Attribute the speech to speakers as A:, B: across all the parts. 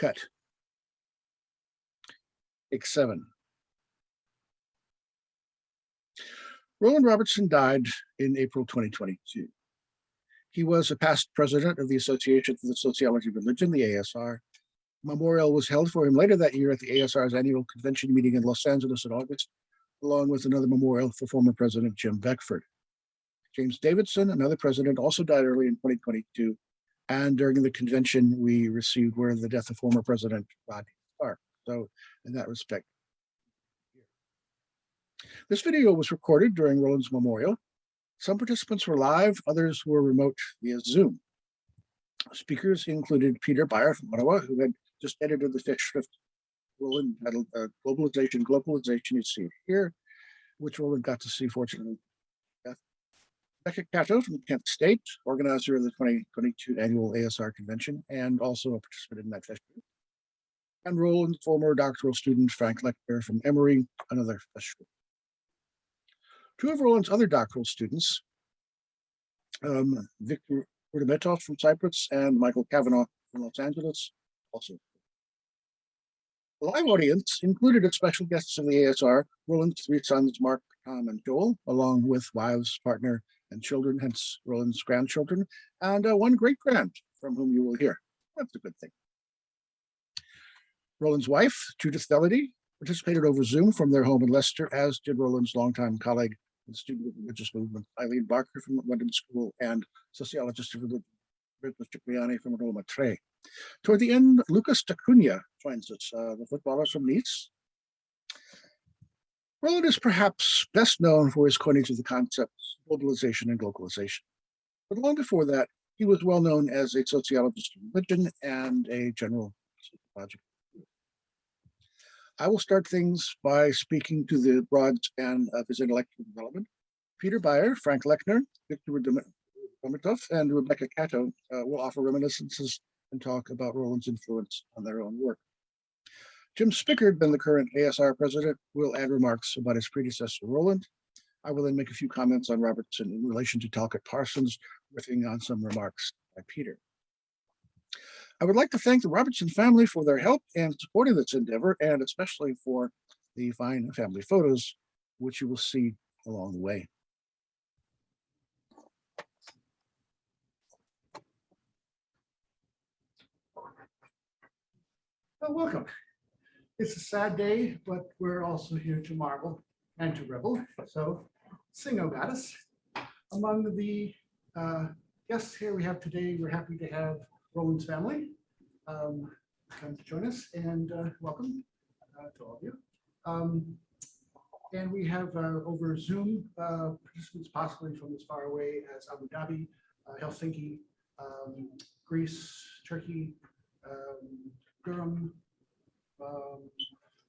A: cut. Take 7. Roland Robertson died in April 2022. He was a past president of the Association for the Sociology of Religion, the ASR. Memorial was held for him later that year at the ASR's annual convention meeting in Los Angeles in August, along with another memorial for former President Jim Beckford. James Davidson, another president, also died early in 2022. And during the convention, we received word of the death of former President Rodney Stark. So in that respect, this video was recorded during Roland's memorial. Some participants were live, others were remote via Zoom. Speakers included Peter Beyer from Ottawa, who had just edited the Festschrift Roland titled Globalization, you see it here, which Roland got to see, fortunately. Catto from Kent State, organizer of the 2022 annual ASR convention, and also a participant in that festival. And Roland's former doctoral student, Frank Lechner from Memoriam, another festival. 2 of Roland's other doctoral students, Victor Roudometof from Cyprus and Michael Cavanaugh from Los Angeles, also. The live audience included as special guests of the ASR, Roland's 3 sons, Mark, Tom, and Joel, along with wives, partner, and children, hence Roland's grandchildren, and 1 great-grand from whom you will hear. That's a good thing. Roland's wife, Judith Felady, participated over Zoom from their home in Leicester, as did Roland's longtime colleague and student of the religious movement, Eileen Barker from London School, and sociologist of religion, Brill from Roudometof. Toward the end, Lucas Tacunha joins us, the footballer from Nice. Roland is perhaps best known for his coinage of the concepts globalization and glocalization. But long before that, he was well known as a sociologist of religion and a general sociological. I will start things by speaking to the broad span of his intellectual development. Peter Beyer, Frank Lechner, Victor Roudometof, and Rebecca Catto will offer reminiscences and talk about Roland's influence on their own work. Jim Spickard, then the current ASR president, will add remarks about his predecessor, Roland. I will then make a few comments on Robertson in relation to Talcott Parsons, riffing on some remarks by Peter. I would like to thank the Robertson family for their help and support in this endeavor, and especially for the fine family photos, which you will see along the way.
B: Well, welcome. It's a sad day, but we're also here to marvel and to revel. So sing, O goddess. Among the guests here we have today, we're happy to have Roland's family come to join us, and welcome to all of you. And we have over Zoom participants possibly from as far away as Abu Dhabi, Helsinki, Greece, Turkey, Durham,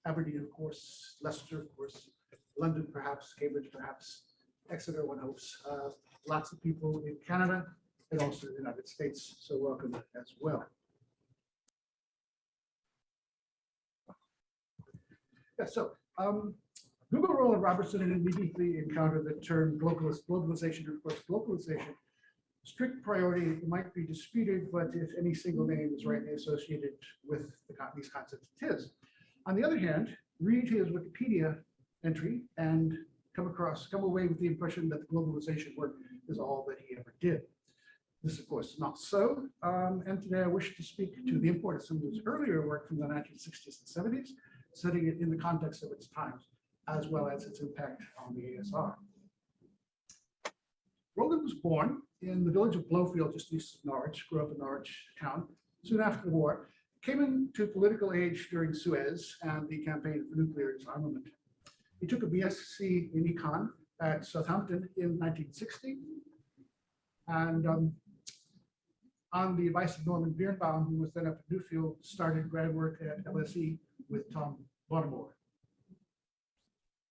B: Aberdeen, of course, Leicester, of course, London, perhaps, Cambridge, perhaps, Exeter, one hopes. Lots of people in Canada and also the United States, so welcome as well. Yeah, so Google Roland Robertson and immediately encountered the term globalization. Of course, glocalization, strict priority might be disputed, but if any single name is rightly associated with these concepts, it is. On the other hand, read his Wikipedia entry and come away with the impression that the globalization work is all that he ever did. This, of course, is not so. And today I wish to speak to the importance of his earlier work from the 1960s and 70s, setting it in the context of its times, as well as its impact on the ASR. Roland was born in the village of Blowfield, just east of Norwich, grew up in Norwich town. Soon after the war, came into political age during Suez and the campaign for nuclear disarmament. He took a BSc in econ at Southampton in 1960. And on the advice of Norman Birnbaum, who was then up at Newfield, started grad work at LSE with Tom Baltimore.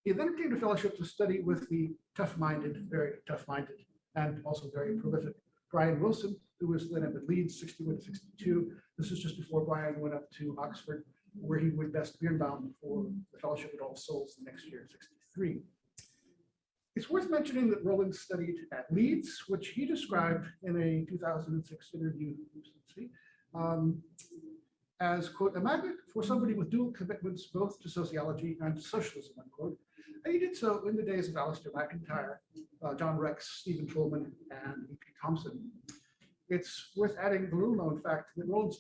B: He then came to fellowship to study with the tough-minded, very tough-minded, and also very prolific Bryan Wilson, who was then up at Leeds, 61 to 62. This was just before Bryan went up to Oxford, where he would best Birnbaum for the fellowship at All Souls the next year, 63. It's worth mentioning that Roland studied at Leeds, which he described in a 2006 interview as, quote, a magnet for somebody with dual commitments both to sociology and to socialism, unquote. And he did so in the days of Alistair McIntyre, John Rex, Stephen Toulmin, and E.P. Thompson. It's worth adding the little known fact that Roland's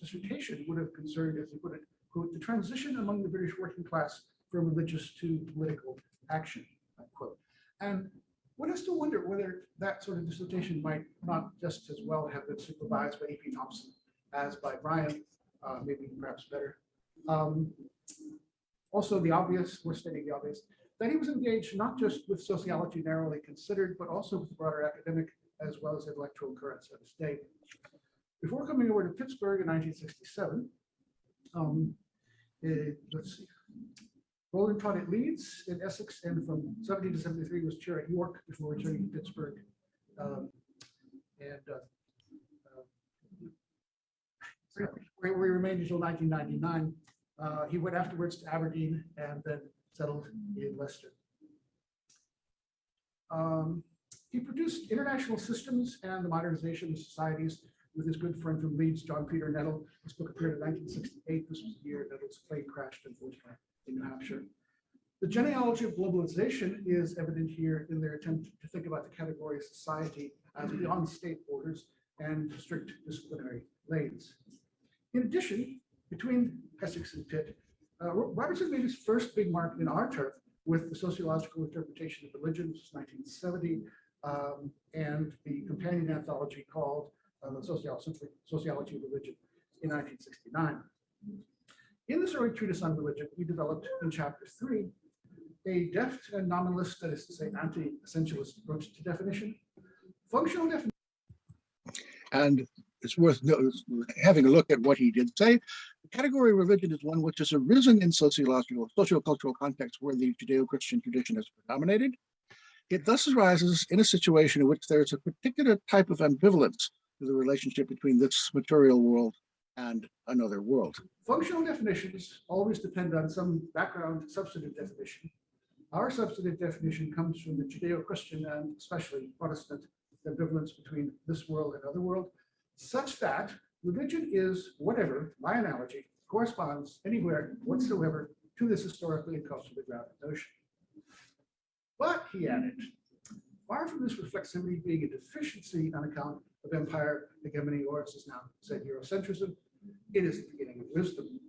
B: dissertation would have concerned, as he put it, quote, the transition among the British working class from religious to political action, unquote. And one has to wonder whether that sort of dissertation might not just as well have been supervised by E.P. Thompson as by Bryan, maybe perhaps better. Also, the obvious, we're stating the obvious, that he was engaged not just with sociology narrowly considered, but also with the broader academic as well as intellectual currents of his day. Before coming over to Pittsburgh in 1967, let's see, Roland taught at Leeds in Essex, and from 70 to 73 was chair at York before returning to Pittsburgh. Where he remained until 1999. He went afterwards to Aberdeen and then settled in Leicester. He produced International Systems and the Modernization of Societies with his good friend from Leeds, John Peter Nettle. This book appeared in 1968. This was the year Nettle's plane crashed, unfortunately, in New Hampshire. The genealogy of globalization is evident here in their attempt to think about the category of society as beyond state borders and strict disciplinary lanes. In addition, between Essex and Pitt, Robertson made his first big mark in our turf with the sociological interpretation of religion, which is 1970, and the companion anthology called the Sociology of Religion in 1969. In this early treatise on religion, we developed in chapter 3 a deft and nominalist, that is to say, anti-essentialist approach to definition, functional definition.
A: And it's worth having a look at what he did say. The category of religion is one which has arisen in socio-cultural contexts where the Judeo-Christian tradition has predominated. It thus arises in a situation in which there is a particular type of ambivalence to the relationship between this material world and another world.
B: Functional definitions always depend on some background substantive definition. Our substantive definition comes from the Judeo-Christian and especially Protestant ambivalence between this world and other world, such that religion is whatever, by analogy, corresponds anywhere whatsoever to this historically and culturally grounded notion. But, he added, far from this reflexivity being a deficiency on account of empire, hegemony, or as is now said, Eurocentrism, it is the beginning of wisdom.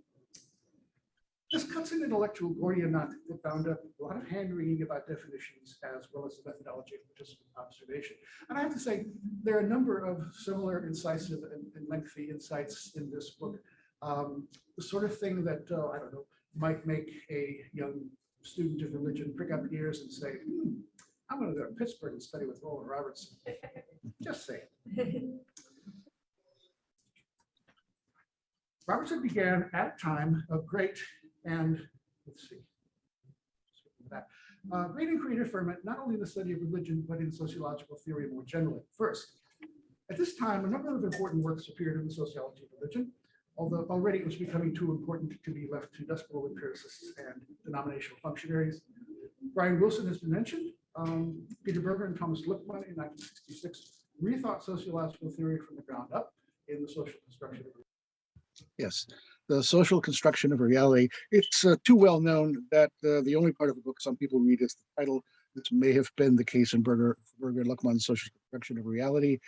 B: This cuts an intellectual Gordian knot that bound up a lot of hand-wringing about definitions as well as the methodology of participant observation. And I have to say, there are a number of similar, incisive, and lengthy insights in this book. The sort of thing that, I don't know, might make a young student of religion prick up ears and say, I'm going to go to Pittsburgh and study with Roland Robertson. Just say it. Robertson began at a time of great and, let's see, great and creative ferment, not only in the study of religion, but in sociological theory more generally. First, at this time, a number of important works appeared in the sociology of religion, although already it was becoming too important to be left to dust bowl empiricists and denominational functionaries. Bryan Wilson has been mentioned. Peter Beyer and Thomas Luckmann in 1966 rethought sociological theory from the ground up in the social construction of religion.
A: Yes, the social construction of reality. It's too well known that the only part of the book some people read is the title. This may have been the case in Beyer and Luckmann's social construction of reality.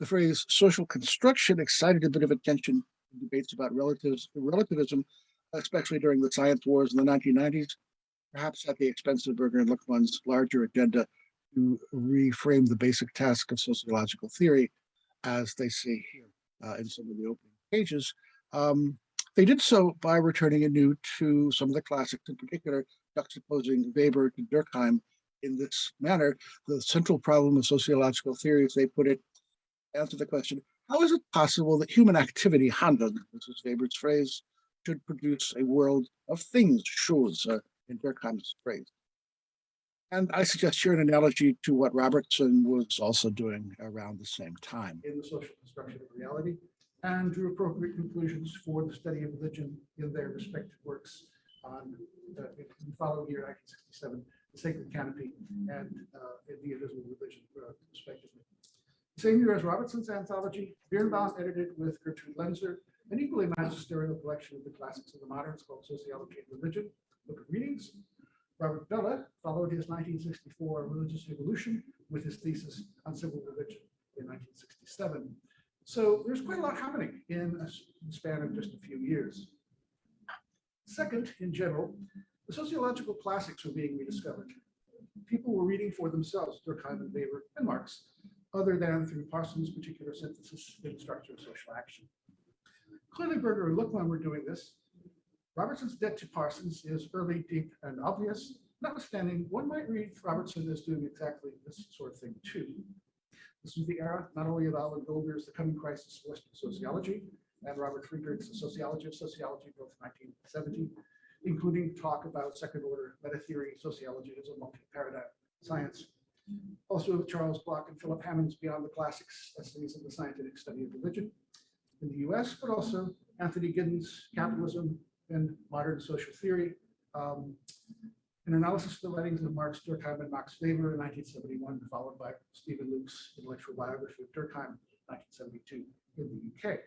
A: The phrase social construction excited a bit of attention in debates about relativism, especially during the science wars in the 1990s, perhaps at the expense of Beyer and Luckmann's larger agenda to reframe the basic task of sociological theory, as they say here in some of the opening pages. They did so by returning anew to some of the classics, in particular, juxtaposing Weber to Durkheim in this manner. The central problem of sociological theory, as they put it, answer the question, how is it possible that human activity, Handlung, this is Weber's phrase, should produce a world of things, Choses, in Durkheim's phrase? And I suggest here an analogy to what Robertson was also doing around the same time.
B: In the social construction of reality, and drew appropriate conclusions for the study of religion in their respective works on in the following year, 1967, The Sacred Canopy and The Invisible Religion, respectively. The same year as Robertson's anthology, Birnbaum edited with Gertrude Lenzer an equally magisterial collection of the classics of the moderns called Sociology of Religion, Book of Readings. Robert Bellah followed his 1964 Religious Evolution with his thesis on civil religion in 1967. So there's quite a lot happening in a span of just a few years. Second, in general, the sociological classics were being rediscovered. People were reading for themselves Durkheim and Weber and Marx, other than through Parsons' particular synthesis in the structure of social action. Clearly, Berger and Luckman were doing this. Robertson's debt to Parsons is early, deep, and obvious. Notwithstanding, one might read Robertson as doing exactly this sort of thing too. This was the era not only of Alan Golder's The Coming Crisis of Western Sociology and Robert Friedrich's The Sociology of Sociology, both 1970, including talk about second-order meta-theory sociology as a multi-paradigm science. Also, Charles Bloch and Philip Hammond's Beyond the Classics, Essays in the Scientific Study of Religion in the US, but also Anthony Giddens' Capitalism and Modern Social Theory, an analysis of the writings of Marx, Durkheim, and Max Weber in 1971, followed by Stephen Luke's intellectual biography of Durkheim, 1972, in the UK.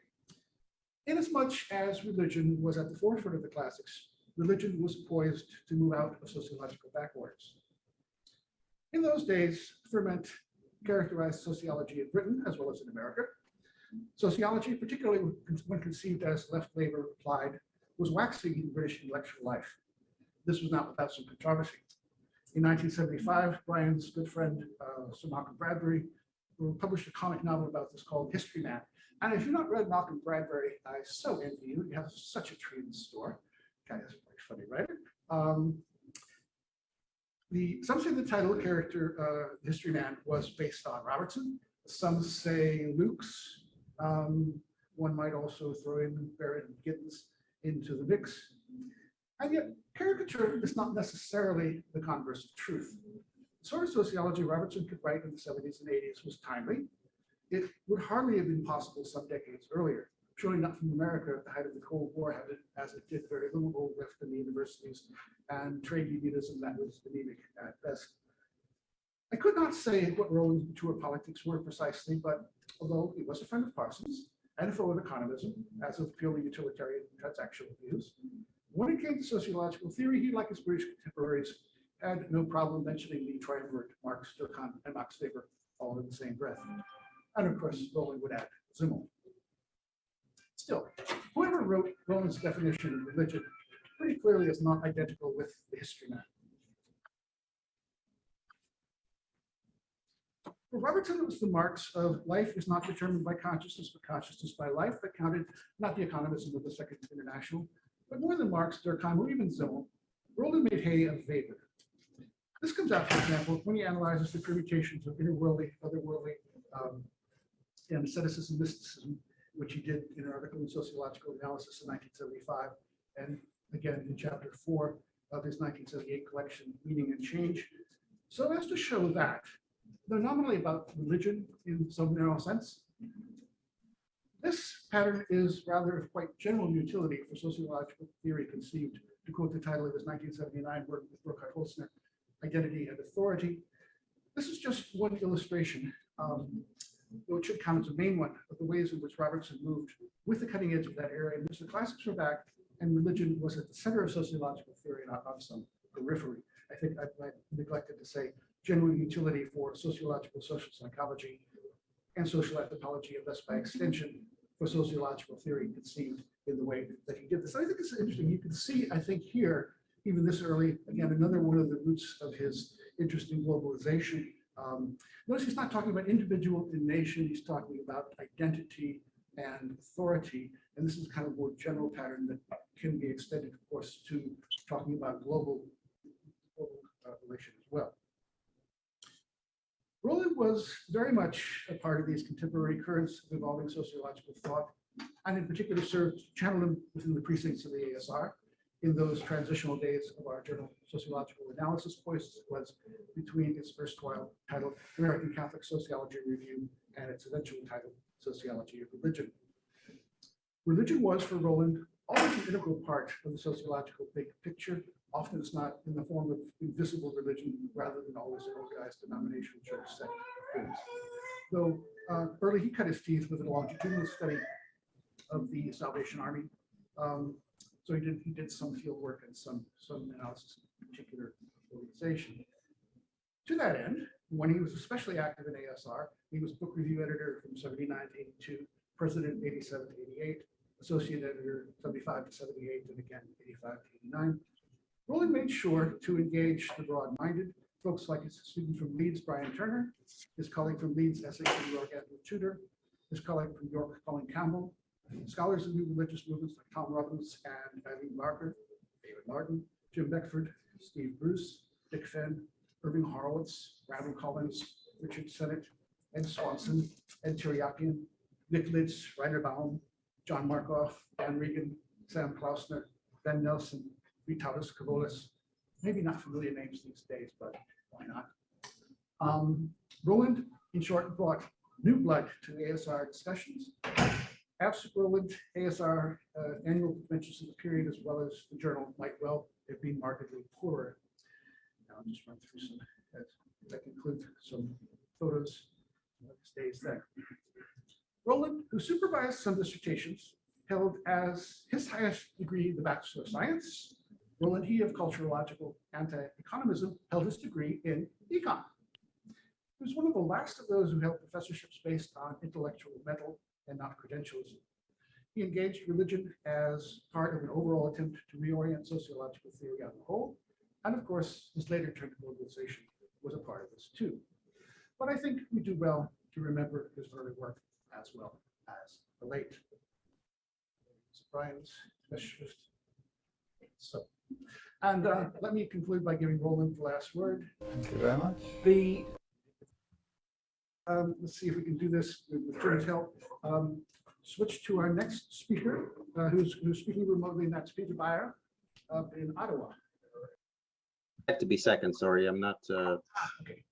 B: Inasmuch as religion was at the forefront of the classics, religion was poised to move out of sociological backwaters. In those days, ferment characterized sociology in Britain as well as in America. Sociology, particularly when conceived as left labor applied, was waxing in British intellectual life. This was not without some controversy. In 1975, Bryan's good friend, Sir Malcolm Bradbury, published a comic novel about this called History Man. And if you've not read Malcolm Bradbury, I so envy you. You have such a tree in the store. Guy is quite funny, right? Some say the title character, History Man, was based on Robertson. Some say Luke's. One might also throw in Barrett and Giddens into the mix. And yet, caricature is not necessarily the converse of truth. The sort of sociology Robertson could write in the 70s and 80s was timely. It would hardly have been possible some decades earlier. Showing up from America at the height of the Cold War, as it did very little role left in the universities, and trade unionism that was anemic at best. I could not say what Roland's mature politics were precisely, but although he was a friend of Parsons and a foe of economism, as of purely utilitarian transactional views, when it came to sociological theory, he, like his British contemporaries, had no problem mentioning the triumvirate Marx, Durkheim, and Max Weber all in the same breath. And of course, Roland would add Zimmel. Still, whoever wrote Roland's definition of religion pretty clearly is not identical with the history man. For Robertson, it was the marks of life is not determined by consciousness, but consciousness by life that counted, not the economism of the Second International, but more than Marx, Durkheim, or even Zimmel. Roland made hay of Weber. This comes out, for example, when he analyzes the permutations of inner-worldly, otherworldly, and asceticism, mysticism, which he did in an article in Sociological Analysis in 1975, and again in chapter 4 of his 1978 collection, Meaning and Change, so as to show that they're nominally about religion in some narrow sense. This pattern is rather of quite general utility for sociological theory conceived, to quote the title of his 1979 work with Burkhard Holzner, Identity and Authority. This is just one illustration, though it should count as a main one, of the ways in which Robertson moved with the cutting edge of that era in which the classics were back and religion was at the center of sociological theory, not on some periphery. I think I neglected to say general utility for sociological social psychology and social anthropology, and thus by extension for sociological theory conceived in the way that he did this. I think it's interesting. You can see, I think here, even this early, again, another one of the roots of his interest in globalization. Notice he's not talking about individual and nation, he's talking about identity and authority. And this is kind of a more general pattern that can be extended, of course, to talking about global relation as well. Roland was very much a part of these contemporary currents of evolving sociological thought, and in particular served to channel them within the precincts of the ASR in those transitional days of our journal Sociological Analysis, poised as it was between its erstwhile title, American Catholic Sociology Review, and its eventual title, Sociology of Religion. Religion was, for Roland, always an integral part of the sociological big picture. Often it's not in the form of invisible religion, rather than always an organized denominational church set of things. Though early he cut his teeth with a longitudinal study of the Salvation Army. So he did some field work and some analysis of particular organization. To that end, when he was especially active in ASR, he was book review editor from 79 to 82, president 87 to 88, associate editor 75 to 78, and again 85 to 89. Roland made sure to engage the broad-minded, folks like his student from Leeds, Brian Turner, his colleague from Leeds, Essex, New York, Andrew Tudor, his colleague from York, Colin Campbell, scholars of new religious movements like Tom Robbins and Eileen Barker, David Martin, Jim Beckford, Steve Bruce, Dick Fenn, Irving Horowitz, Randall Collins, Richard Sennett, Ed Swanson, Ed Tiriakian, Nick Litz, Rainer Baum, John Markoff, Dan Regan, Sam Klausner, Ben Nelson, Vitalis Kavolis. Maybe not familiar names these days, but why not? Roland, in short, brought new blood to ASR discussions. Absent Roland, ASR annual conventions of the period, as well as the journal, might well have been markedly poorer. Now I'll just run through some, that include some photos of his days there. Roland, who supervised some dissertations, held as his highest degree the Bachelor of Science. Roland He of Culturological Anti-Economism held his degree in econ. He was one of the last of those who held professorships based on intellectual metal and not credentialism. He engaged religion as part of an overall attempt to reorient sociological theory on the whole. And of course, his later turn to globalization was a part of this too. But I think we do well to remember his early work as well as the late. Bryan's Festschrift. So, and let me conclude by giving Roland the last word.
C: Thank you very much.
B: Let's see if we can do this with Jim's help. Switch to our next speaker, who's speaking remotely, and that's Peter Beyer up in Ottawa.
D: I have to be second, sorry, I'm not.
B: Okay.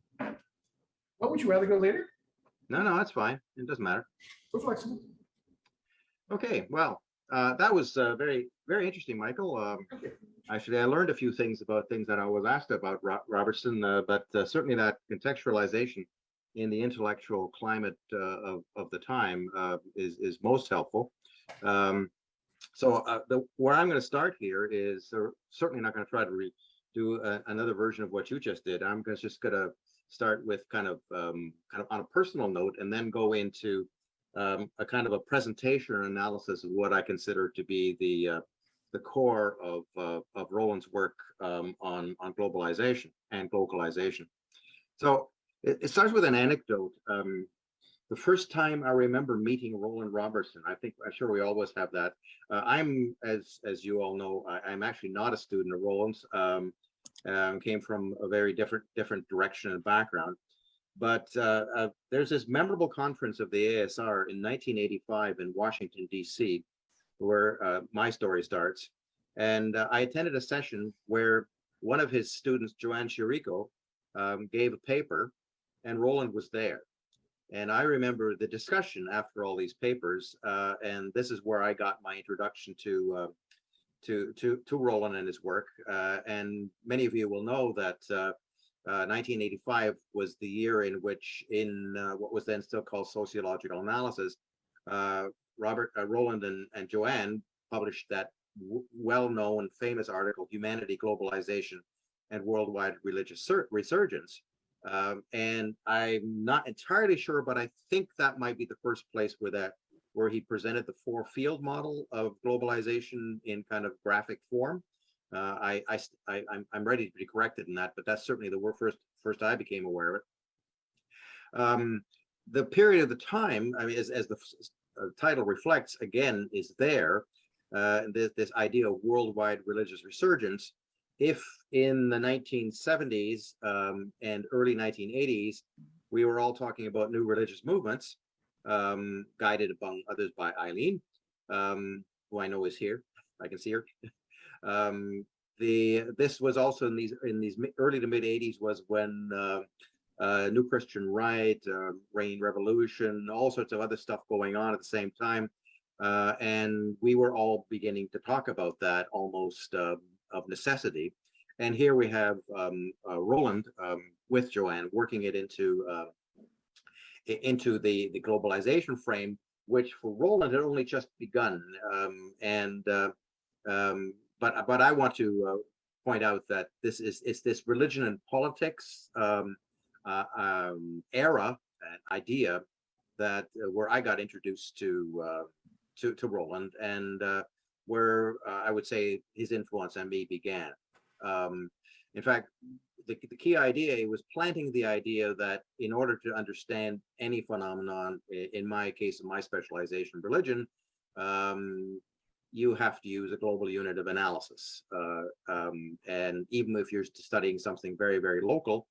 B: What would you rather go later?
D: No, that's fine. It doesn't matter.
B: We're flexible.
D: Okay, well, that was very, very interesting, Michael. Actually, I learned a few things about things that I was asked about Robertson, but certainly that contextualization in the intellectual climate of the time is most helpful. Where I'm going to start here is certainly not going to try to do another version of what you just did. I'm just going to start with kind of on a personal note, and then go into a kind of a presentation or analysis of what I consider to be the core of Roland's work on globalization and glocalization. So it starts with an anecdote. The first time I remember meeting Roland Robertson, I'm sure we always have that. I'm, as you all know, I'm actually not a student of Roland's. Came from a very different direction and background. But there's this memorable conference of the ASR in 1985 in Washington, D.C., where my story starts. And I attended a session where one of his students, Joanne Chirico, gave a paper, and Roland was there. And I remember the discussion after all these papers, and this is where I got my introduction to Roland and his work. And many of you will know that 1985 was the year in which, in what was then still called sociological analysis, Roland and Joanne published that well-known famous article, Humanity, Globalization, and Worldwide Religious Resurgence. And I'm not entirely sure, but I think that might be the first place where he presented the four-field model of globalization in kind of graphic form. I'm ready to be corrected in that, but that's certainly the first I became aware of it. The period of the time, I mean, as the title reflects, again, is there. This idea of worldwide religious resurgence. If in the 1970s and early 1980s, we were all talking about new religious movements, guided among others by Eileen, who I know is here. I can see her. This was also in these early to mid 80s was when New Christian Right, Rain Revolution, all sorts of other stuff going on at the same time, and we were all beginning to talk about that almost of necessity. And here we have Roland with Joanne working it into the globalization frame, which for Roland had only just begun. But I want to point out that it's this religion and politics era and idea that where I got introduced to Roland, and where I would say his influence on me began. In fact, the key idea was planting the idea that in order to understand any phenomenon, in my case, in my specialization, religion, you have to use a global unit of analysis. And even if you're studying something very, very local,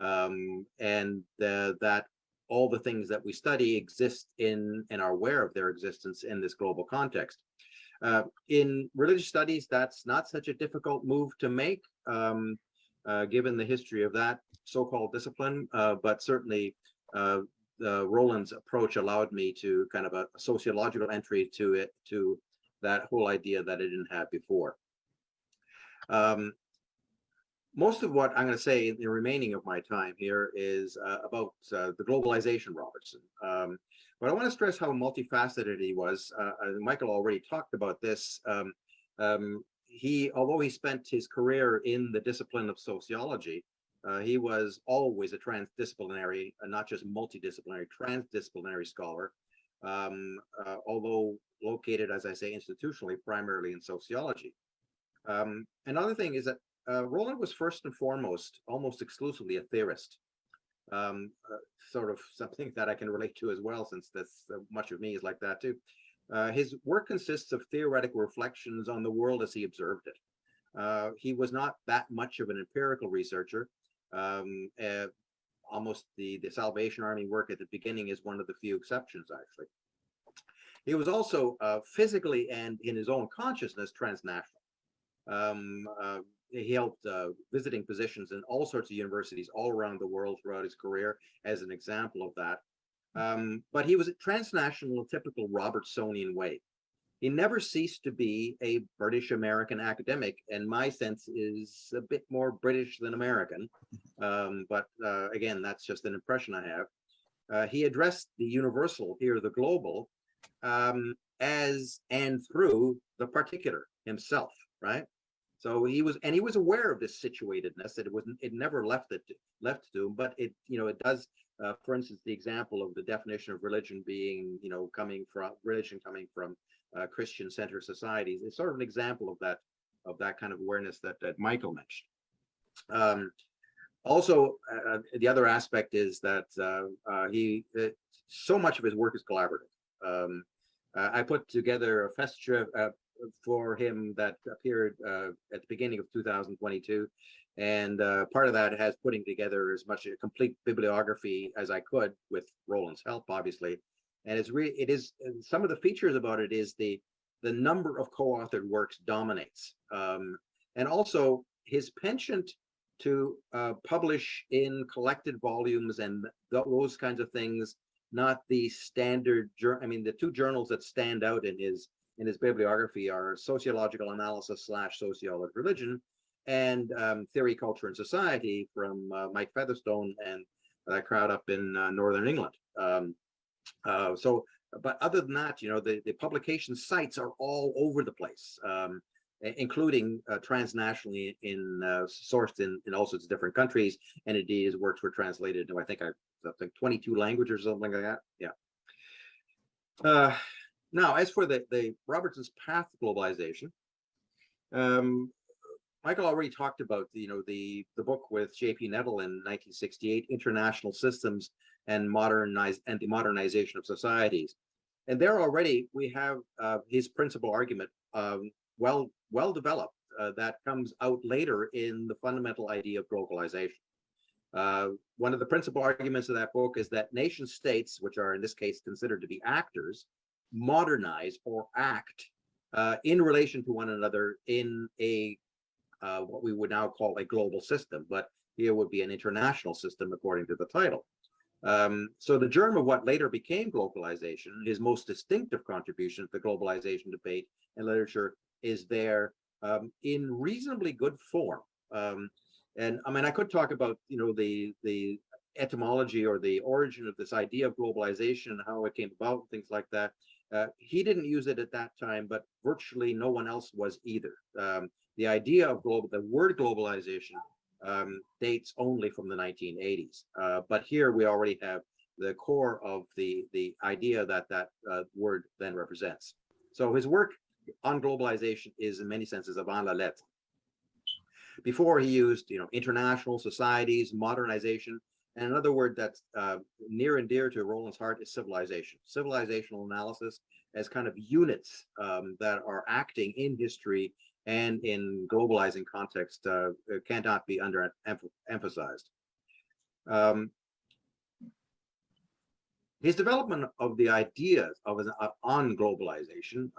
D: and that all the things that we study exist in and are aware of their existence in this global context. In religious studies, that's not such a difficult move to make, given the history of that so-called discipline, but certainly Roland's approach allowed me to kind of a sociological entry to that whole idea that I didn't have before. Most of what I'm going to say in the remaining of my time here is about the Globalization Robertson. But I want to stress how multifaceted he was. Michael already talked about this. Although he spent his career in the discipline of sociology, he was always a transdisciplinary, not just multidisciplinary, transdisciplinary scholar, although located, as I say, institutionally, primarily in sociology. Another thing is that Roland was first and foremost, almost exclusively a theorist, sort of something that I can relate to as well, since that's much of me is like that too. His work consists of theoretical reflections on the world as he observed it. He was not that much of an empirical researcher. Almost the Salvation Army work at the beginning is one of the few exceptions, actually. He was also physically and in his own consciousness transnational. He held visiting positions in all sorts of universities all around the world throughout his career as an example of that. But he was transnational in a typical Robertsonian way. He never ceased to be a British American academic, and my sense is a bit more British than American. But again, that's just an impression I have. He addressed the universal, here the global, as and through the particular himself, right? So he was aware of this situatedness, that it never left to him, but it does, for instance, the example of the definition of religion being, coming from Christian-centered societies. It's sort of an example of that kind of awareness that Michael mentioned. Also, the other aspect is that so much of his work is collaborative. I put together a Festschrift for him that appeared at the beginning of 2022, and part of that has putting together as much a complete bibliography as I could, with Roland's help, obviously. And it is some of the features about it is the number of co-authored works dominates, and also his penchant to publish in collected volumes and those kinds of things, not the standard. The two journals that stand out in his bibliography are Sociological Analysis / Sociology of Religion and Theory, Culture, and Society from Mike Featherstone and that crowd up in Northern England. But other than that, the publication sites are all over the place, including transnationally sourced in all sorts of different countries. And indeed, his works were translated to, I think 22 languages or something like that. Yeah. Now, as for the Robertson's path to globalization, Michael already talked about the book with J.P. Nettle in 1968, International Systems and the Modernization of Societies. And there already we have his principal argument well developed that comes out later in the fundamental idea of globalization. One of the principal arguments of that book is that nation states, which are in this case considered to be actors, modernize or act in relation to one another in a what we would now call a global system, but here would be an international system according to the title. So the germ of what later became globalization, his most distinctive contribution to the globalization debate and literature, is there in reasonably good form. And I mean, I could talk about the etymology or the origin of this idea of globalization and how it came about, things like that. He didn't use it at that time, but virtually no one else was either. The idea of the word globalization dates only from the 1980s. But here we already have the core of the idea that word then represents. So his work on globalization is in many senses avant la lettre. Before he used, international societies, modernization, and another word that's near and dear to Roland's heart is civilization. Civilizational analysis as kind of units that are acting in history and in globalizing context cannot be emphasized. His development of the ideas on globalization,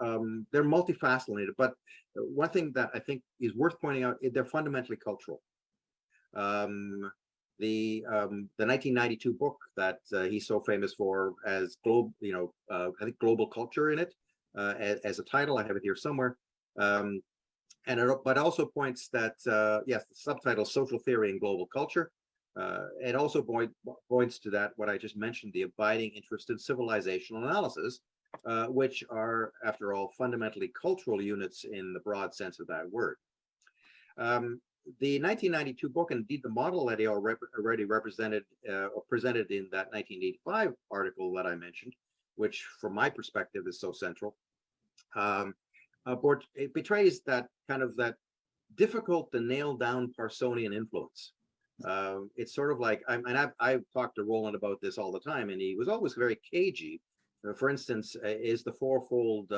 D: they're multifaceted, but one thing that I think is worth pointing out is they're fundamentally cultural. The 1992 book that he's so famous for as I think Global Culture in it, as a title, I have it here somewhere. But also points that, yes, the subtitle Social Theory and Global Culture. It also points to that, what I just mentioned, the abiding interest in civilizational analysis, which are, after all, fundamentally cultural units in the broad sense of that word. The 1992 book, and indeed the model that he already represented or presented in that 1985 article that I mentioned, which from my perspective is so central, it betrays that kind of that difficult to nail down Parsonian influence. It's sort of like, I've talked to Roland about this all the time, and he was always very cagey. For instance, is the fourfold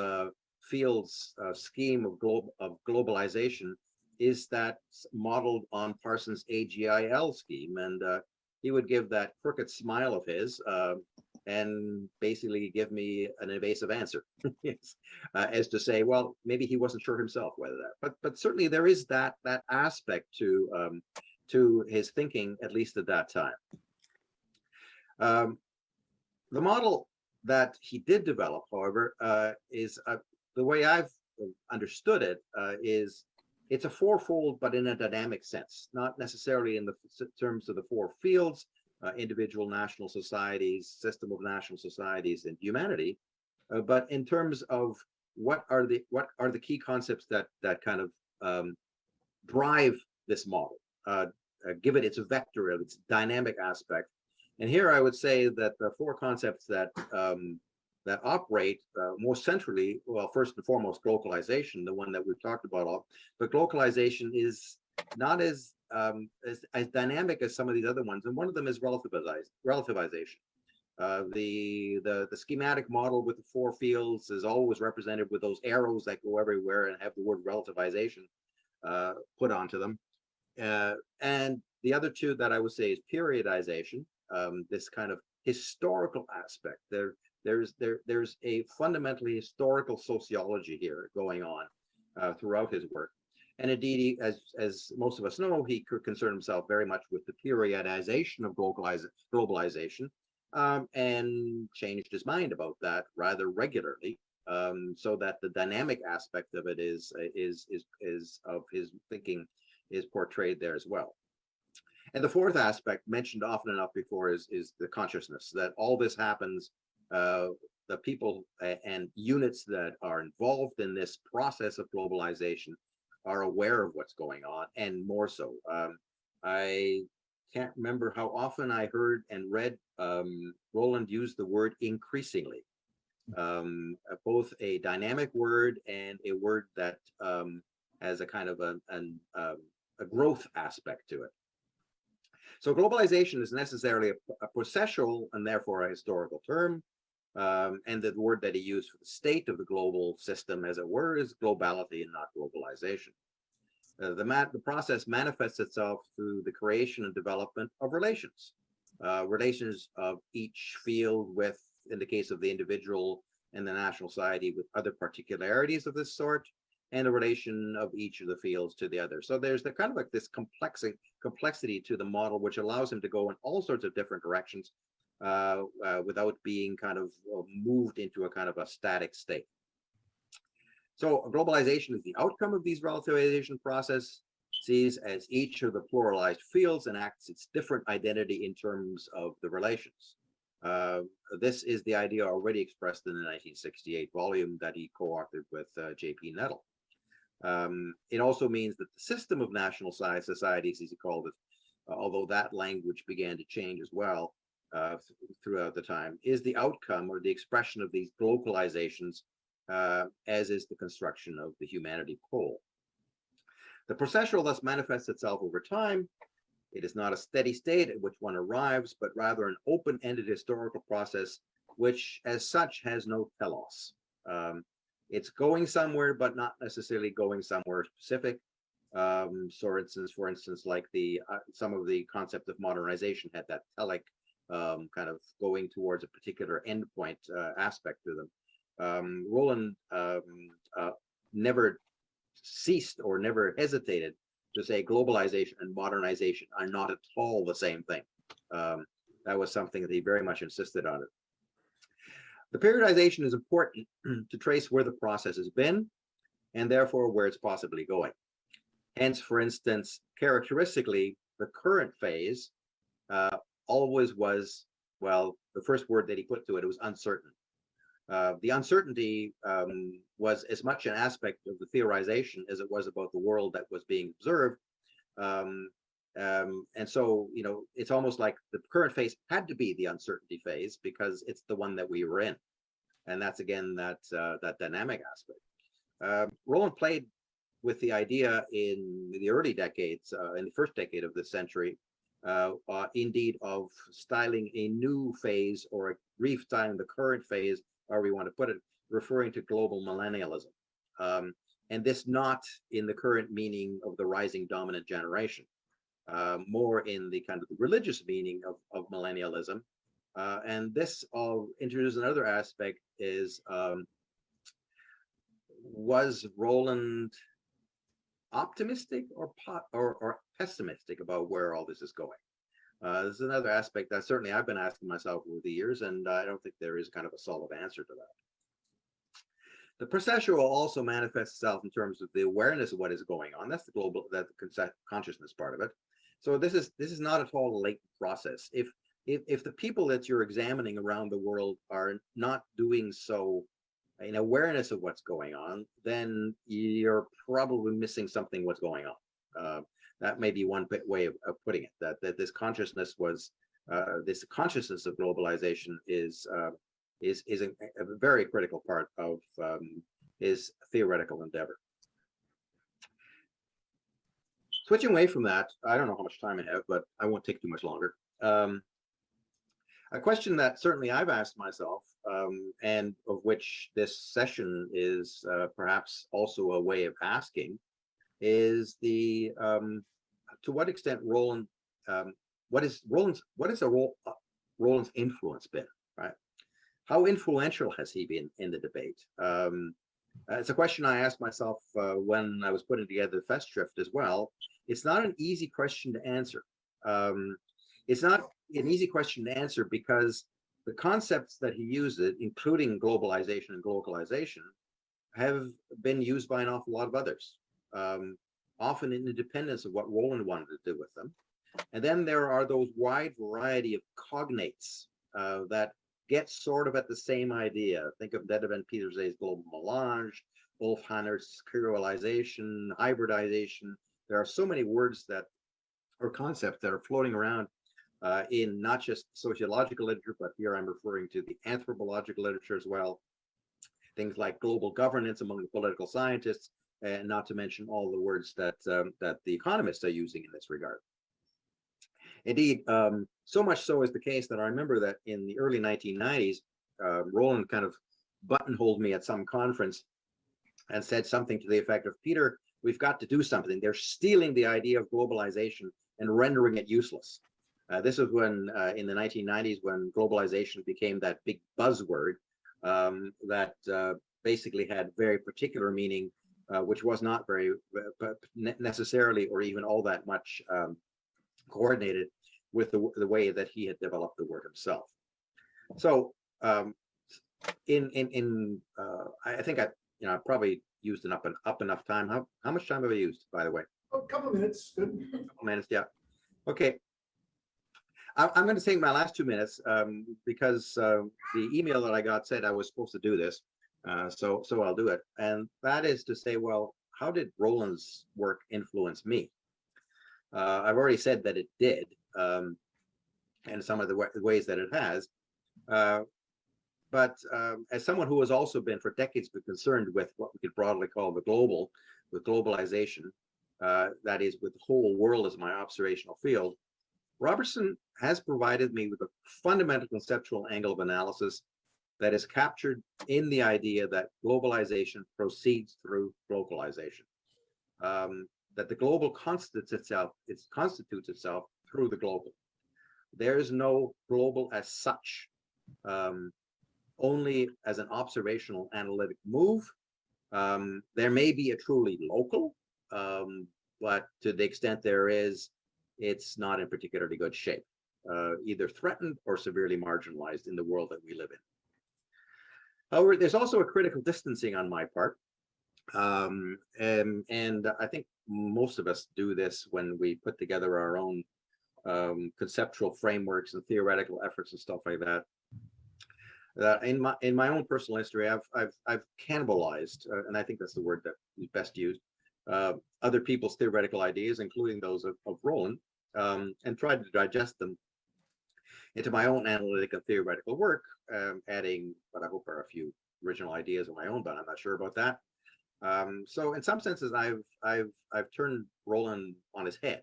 D: fields scheme of globalization, is that modeled on Parsons' AGIL scheme? And he would give that crooked smile of his and basically give me an evasive answer, as to say, well, maybe he wasn't sure himself whether that, but certainly there is that aspect to his thinking, at least at that time. The model that he did develop, however, is the way I've understood it, is it's a fourfold, but in a dynamic sense, not necessarily in the terms of the four fields, individual national societies, system of national societies, and humanity, but in terms of what are the key concepts that kind of drive this model, give it its vector, its dynamic aspect. And here I would say that the four concepts that operate more centrally, well, first and foremost, glocalization, the one that we've talked about, but glocalization is not as dynamic as some of these other ones, and one of them is relativization. The schematic model with the four fields is always represented with those arrows that go everywhere and have the word relativization put onto them. And the other two that I would say is periodization, this kind of historical aspect. There's a fundamentally historical sociology here going on throughout his work. And indeed, as most of us know, he could concern himself very much with the periodization of globalization, and changed his mind about that rather regularly, so that the dynamic aspect of it is of his thinking is portrayed there as well. And the fourth aspect, mentioned often enough before, is the consciousness that all this happens. The people and units that are involved in this process of globalization are aware of what's going on, and more so. I can't remember how often I heard and read Roland use the word increasingly, both a dynamic word and a word that has a kind of a growth aspect to it. So globalization is necessarily a processual and therefore a historical term. And the word that he used for the state of the global system, as it were, is globality and not globalization. The process manifests itself through the creation and development of relations. Relations of each field with, in the case of the individual and the national society, with other particularities of this sort, and the relation of each of the fields to the other. So there's the kind of like this complexity to the model, which allows him to go in all sorts of different directions without being kind of moved into a kind of a static state. So globalization is the outcome of these relativization process. sees as each of the pluralized fields enacts its different identity in terms of the relations. This is the idea already expressed in the 1968 volume that he co-authored with J.P. Nettle. It also means that the system of national societies, as he called it, although that language began to change as well throughout the time, is the outcome or the expression of these glocalizations, as is the construction of the humanity whole. The processual thus manifests itself over time. It is not a steady state at which one arrives, but rather an open-ended historical process, which as such has no telos. It's going somewhere, but not necessarily going somewhere specific. For instance, like some of the concept of modernization had that telic kind of going towards a particular endpoint aspect to them. Roland never ceased or never hesitated to say globalization and modernization are not at all the same thing. That was something that he very much insisted on it. The periodization is important to trace where the process has been and therefore where it's possibly going. Hence, for instance, characteristically, the current phase always was, well, the first word that he put to it, it was uncertain. The uncertainty was as much an aspect of the theorization as it was about the world that was being observed. And so, you know, it's almost like the current phase had to be the uncertainty phase because it's the one that we were in. And that's, again, that dynamic aspect. Roland played with the idea in the early decades, in the first decade of this century, indeed, of styling a new phase or restyling the current phase, however we want to put it, referring to global millennialism. And this not in the current meaning of the rising dominant generation, more in the kind of the religious meaning of millennialism. And this introduces another aspect is, was Roland optimistic or pessimistic about where all this is going? This is another aspect that certainly I've been asking myself over the years, and I don't think there is kind of a solid answer to that. The processual also manifests itself in terms of the awareness of what is going on. That's the consciousness part of it. So this is not at all a latent process. If the people that you're examining around the world are not doing so in awareness of what's going on, then you're probably missing something what's going on. That may be one way of putting it, that this consciousness was, this consciousness of globalization is a very critical part of his theoretical endeavor. Switching away from that, I don't know how much time I have, but I won't take too much longer. A question that certainly I've asked myself, and of which this session is perhaps also a way of asking, is the to what extent Roland, what is Roland's influence been, right? How influential has he been in the debate? It's a question I asked myself when I was putting together the Festschrift as well. It's not an easy question to answer. It's not an easy question to answer because the concepts that he uses, including globalization and glocalization, have been used by an awful lot of others, often in independence of what Roland wanted to do with them. And then there are those wide variety of cognates that get sort of at the same idea. Think of Dedevan and Petersay's global melange, Wolf Hanner's creolization, hybridization. There are so many words that, or concepts that are floating around in not just sociological literature, but here I'm referring to the anthropological literature as well. Things like global governance among the political scientists, and not to mention all the words that that the economists are using in this regard. Indeed, so much so is the case that I remember that in the early 1990s, Roland kind of buttonholed me at some conference and said something to the effect of, Peter, we've got to do something. They're stealing the idea of globalization and rendering it useless. This was when, in the 1990s, when globalization became that big buzzword that basically had very particular meaning, which was not very necessarily or even all that much coordinated with the way that he had developed the word himself. So I think I probably used up enough time. How much time have I used, by the way?
B: Oh, a couple of minutes, good.
D: Minutes, yeah. Okay. I'm going to take my last 2 minutes because the email that I got said I was supposed to do this. So I'll do it. And that is to say, well, how did Roland's work influence me? I've already said that it did, and some of the ways that it has. But as someone who has also been for decades been concerned with what we could broadly call the global, with globalization, that is with the whole world as my observational field, Robertson has provided me with a fundamental conceptual angle of analysis that is captured in the idea that globalization proceeds through glocalization. That the global constitutes itself through the global. There is no global as such, only as an observational analytic move. There may be a truly local, but to the extent there is, it's not in particularly good shape, either threatened or severely marginalized in the world that we live in. However, there's also a critical distancing on my part. And I think most of us do this when we put together our own conceptual frameworks and theoretical efforts and stuff like that. In my own personal history, I've cannibalized, and I think that's the word that is best used, other people's theoretical ideas, including those of Roland, and tried to digest them into my own analytic and theoretical work, adding what I hope are a few original ideas of my own, but I'm not sure about that. So in some senses, I've turned Roland on his head,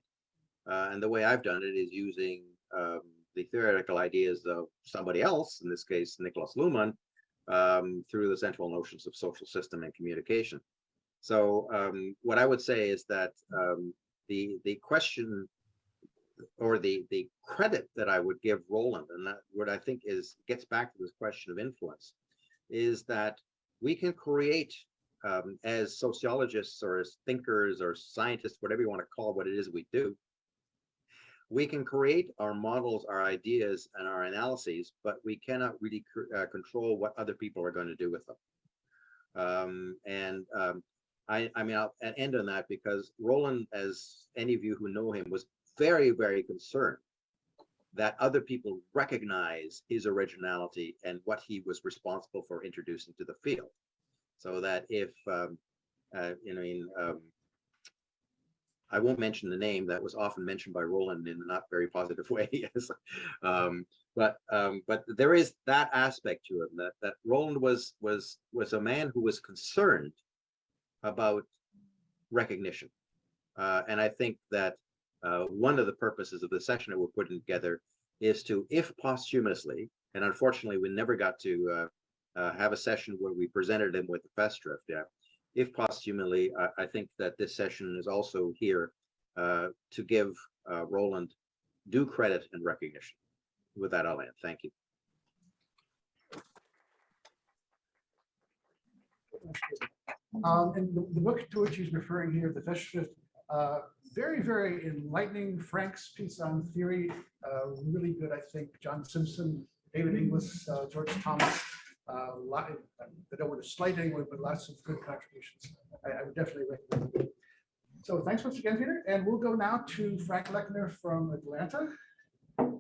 D: and the way I've done it is using the theoretical ideas of somebody else, in this case Niklas Luhmann, through the central notions of social system and communication. So what I would say is that the question or the credit that I would give Roland, and that what I think gets back to this question of influence, is that we can create as sociologists or as thinkers or scientists, whatever you want to call what it is we do, we can create our models, our ideas, and our analyses, but we cannot really control what other people are going to do with them. I mean, I'll end on that because Roland, as any of you who know him, was very, very concerned that other people recognize his originality and what he was responsible for introducing to the field. So that if, I won't mention the name that was often mentioned by Roland in a not very positive way, but there is that aspect to him, that Roland was a man who was concerned about recognition, and I think that one of the purposes of the session that we're putting together is to, if posthumously, and unfortunately we never got to have a session where we presented him with the Festschrift, if posthumously, I think that this session is also here to give Roland due credit and recognition. With that, I'll end. Thank you.
B: And the book to which he's referring here, the Festschrift, very, very enlightening. Frank's piece on theory, really good, I think. John Simpson, David Inglis, George Thomas. I don't want to slight anyone, but lots of good contributions. I would definitely recommend it. So thanks once again, Peter. And we'll go now to Frank Lechner from Atlanta. Let's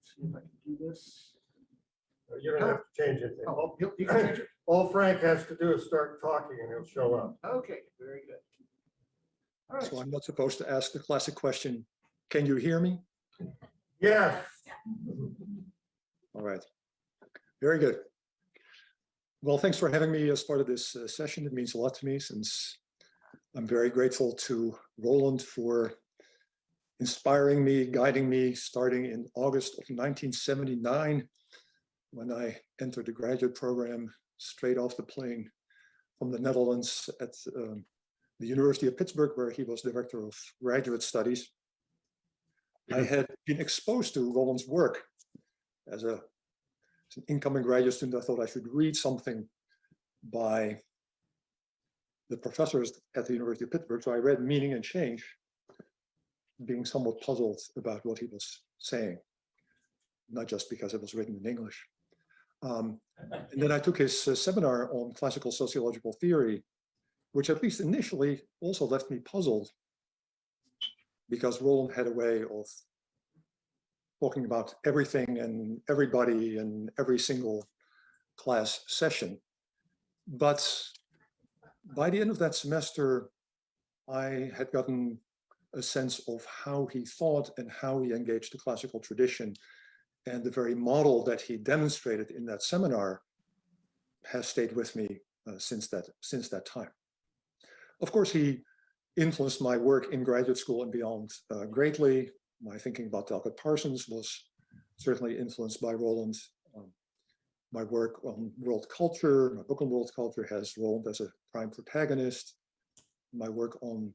B: see if I can do this.
C: You don't have to change it.
B: Oh, you can change it.
C: All Frank has to do is start talking and he'll show up.
B: Okay, very good. All right.
E: So I'm not supposed to ask the classic question, can you hear me?
C: Yes.
E: All right, very good. Well, thanks for having me as part of this session. It means a lot to me, since I'm very grateful to Roland for inspiring me, guiding me, starting in August of 1979, when I entered the graduate program straight off the plane from the Netherlands at the University of Pittsburgh, where he was director of graduate studies. I had been exposed to Roland's work as an incoming graduate student. I thought I should read something by the professors at the University of Pittsburgh. So I read Meaning and Change, being somewhat puzzled about what he was saying, not just because it was written in English. And then I took his seminar on classical sociological theory, which at least initially also left me puzzled because Roland had a way of talking about everything and everybody in every single class session. But by the end of that semester, I had gotten a sense of how he thought and how he engaged the classical tradition. And the very model that he demonstrated in that seminar has stayed with me since that time. Of course, he influenced my work in graduate school and beyond greatly. My thinking about Talcott Parsons was certainly influenced by Roland. My work on world culture, my book on world culture has Roland as a prime protagonist. My work on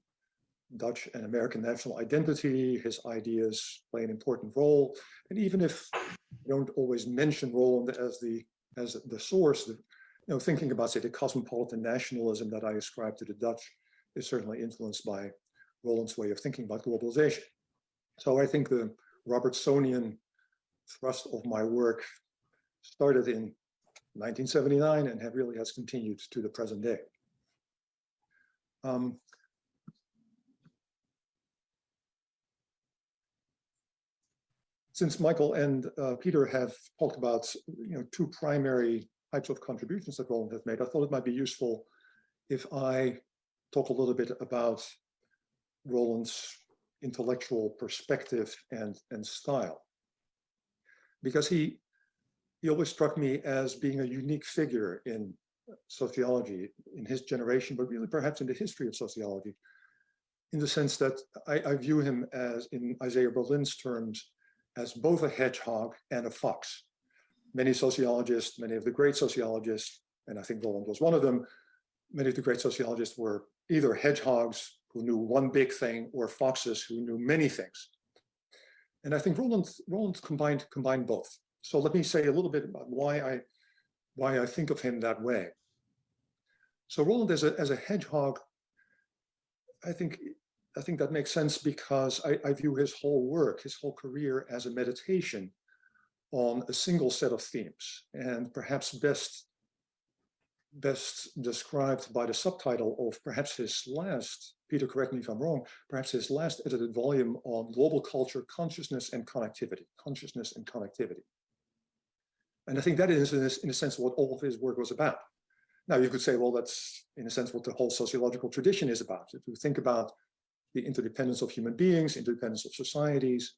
E: Dutch and American national identity, his ideas play an important role. And even if you don't always mention Roland as the source, thinking about, say, the cosmopolitan nationalism that I ascribe to the Dutch is certainly influenced by Roland's way of thinking about globalization. So I think the Robertsonian thrust of my work started in 1979 and really has continued to the present day. Since Michael and Peter have talked about two primary types of contributions that Roland has made, I thought it might be useful if I talk a little bit about Roland's intellectual perspective and style, because he always struck me as being a unique figure in sociology in his generation, but really perhaps in the history of sociology, in the sense that I view him as, in Isaiah Berlin's terms, as both a hedgehog and a fox. Many sociologists, many of the great sociologists, and I think Roland was one of them, many of the great sociologists were either hedgehogs who knew one big thing or foxes who knew many things. And I think Roland combined both. So let me say a little bit about why I think of him that way. So Roland as a hedgehog, I think that makes sense because I view his whole work, his whole career as a meditation on a single set of themes, and perhaps best described by the subtitle of perhaps his last, Peter, correct me if I'm wrong, perhaps his last edited volume on global culture, consciousness and connectivity. And I think that is, in a sense, what all of his work was about. Now, you could say, well, that's, in a sense, what the whole sociological tradition is about. If you think about the interdependence of human beings, interdependence of societies,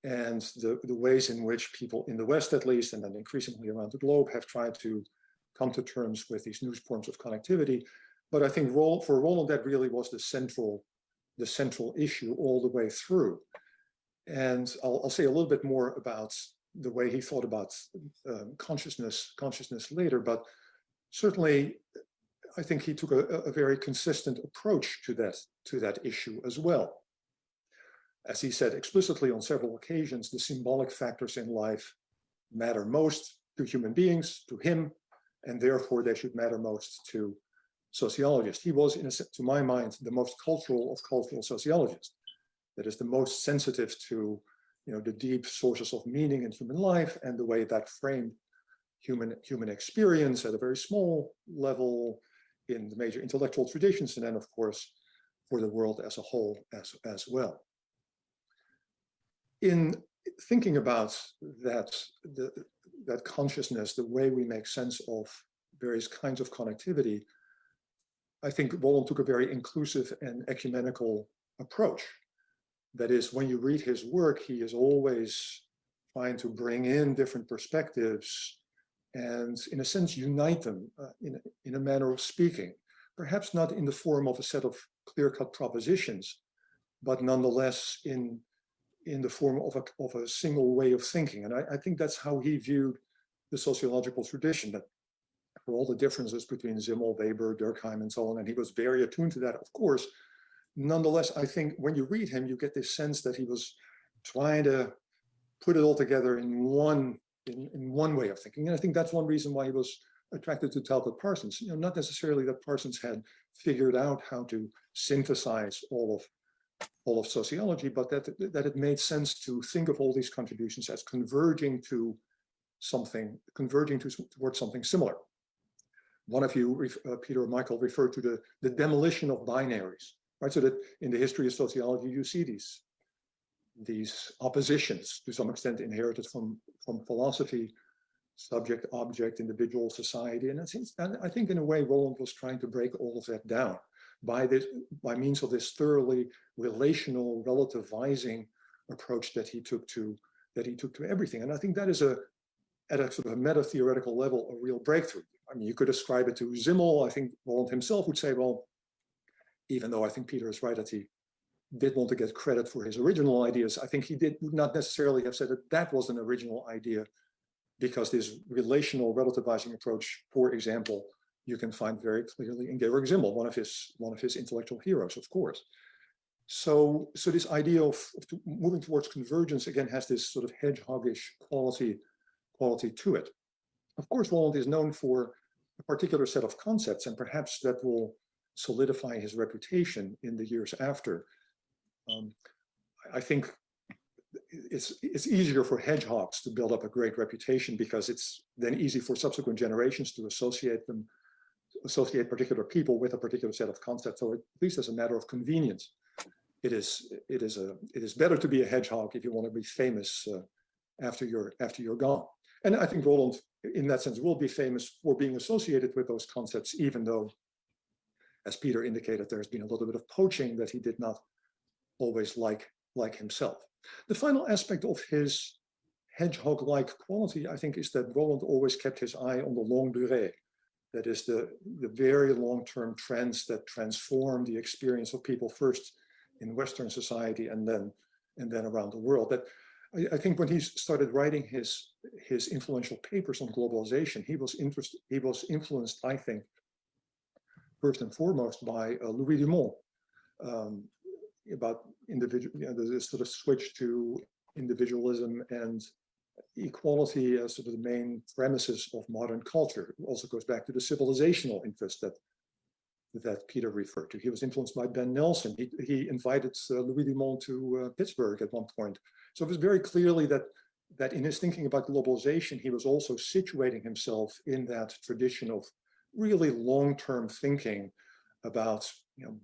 E: and the ways in which people in the West, at least, and then increasingly around the globe, have tried to come to terms with these new forms of connectivity. But I think for Roland, that really was the central issue all the way through. And I'll say a little bit more about the way he thought about consciousness later, but certainly I think he took a very consistent approach to that issue as well. As he said explicitly on several occasions, the symbolic factors in life matter most to human beings, to him, and therefore they should matter most to sociologists. He was, to my mind, the most cultural of cultural sociologists. That is the most sensitive to the deep sources of meaning in human life and the way that framed human experience at a very small level in the major intellectual traditions, and then of course for the world as a whole as well. In thinking about that consciousness, the way we make sense of various kinds of connectivity, I think Roland took a very inclusive and ecumenical approach. That is, when you read his work, he is always trying to bring in different perspectives and, in a sense, unite them in a manner of speaking. Perhaps not in the form of a set of clear-cut propositions, but nonetheless in the form of a single way of thinking. And I think that's how he viewed the sociological tradition, that for all the differences between Simmel, Weber, Durkheim, and so on, and he was very attuned to that, of course. Nonetheless, I think when you read him, you get this sense that he was trying to put it all together in one way of thinking. And I think that's one reason why he was attracted to Talcott Parsons. Not necessarily that Parsons had figured out how to synthesize all of sociology, but that it made sense to think of all these contributions as converging towards something similar. One of you, Peter or Michael, referred to the demolition of binaries. right? So that in the history of sociology, you see these oppositions to some extent inherited from philosophy, subject, object, individual, society. And I think in a way, Roland was trying to break all of that down by means of this thoroughly relational, relativizing approach that he took to everything. And I think that is at a sort of a meta-theoretical level, a real breakthrough. I mean, you could ascribe it to Simmel. I think Roland himself would say, well, even though I think Peter is right that he did want to get credit for his original ideas, I think he would not necessarily have said that was an original idea, because this relational relativizing approach, for example, you can find very clearly in Georg Simmel, one of his intellectual heroes, of course. So this idea of moving towards convergence again has this sort of hedgehoggish quality to it. Of course, Roland is known for a particular set of concepts, and perhaps that will solidify his reputation in the years after. I think it's easier for hedgehogs to build up a great reputation, because it's then easy for subsequent generations to associate particular people with a particular set of concepts. So at least as a matter of convenience, it is better to be a hedgehog if you want to be famous after you're gone. And I think Roland, in that sense, will be famous for being associated with those concepts, even though, as Peter indicated, there's been a little bit of poaching that he did not always like himself. The final aspect of his hedgehog-like quality, I think, is that Roland always kept his eye on the longue durée. That is the very long-term trends that transform the experience of people, first in Western society and then around the world. That I think when he started writing his influential papers on globalization, he was influenced, I think, first and foremost by Louis Dumont, about this sort of switch to individualism and equality as sort of the main premises of modern culture. It also goes back to the civilizational interest that Peter referred to. He was influenced by Ben Nelson. He invited Louis Dumont to Pittsburgh at one point. So it was very clearly that in his thinking about globalization, he was also situating himself in that tradition of really long-term thinking about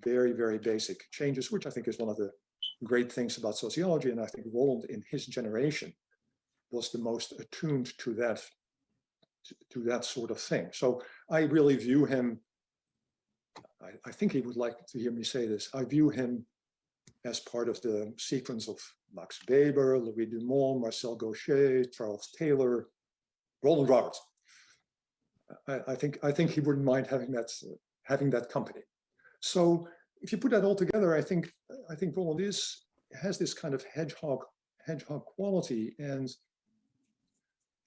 E: very, very basic changes, which I think is one of the great things about sociology. And I think Roland in his generation was the most attuned to that sort of thing. So I really view him, I think he would like to hear me say this, I view him as part of the sequence of Max Weber, Louis Dumont, Marcel Gauchet, Charles Taylor, Roland Robertson. I think he wouldn't mind having that company. So if you put that all together, I think Roland has this kind of hedgehog quality, and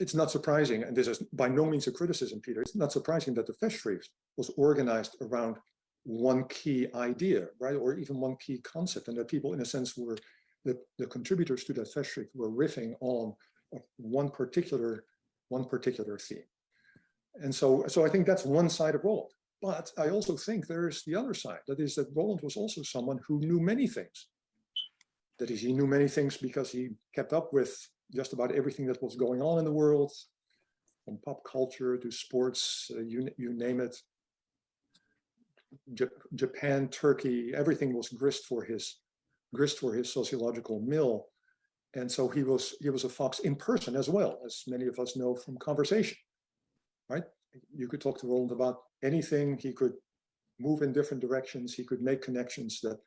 E: it's not surprising, and this is by no means a criticism, Peter, it's not surprising that the Festschrift was organized around one key idea, right, or even one key concept, and that people, in a sense, were the contributors to that Festschrift were riffing on one particular theme. And so I think that's one side of Roland. But I also think there's the other side. That is that Roland was also someone who knew many things. That is, he knew many things because he kept up with just about everything that was going on in the world, from pop culture to sports, you name it. Japan, Turkey, everything was grist for his sociological mill. And so he was a fox in person as well, as many of us know from conversation, right? You could talk to Roland about anything. He could move in different directions. He could make connections that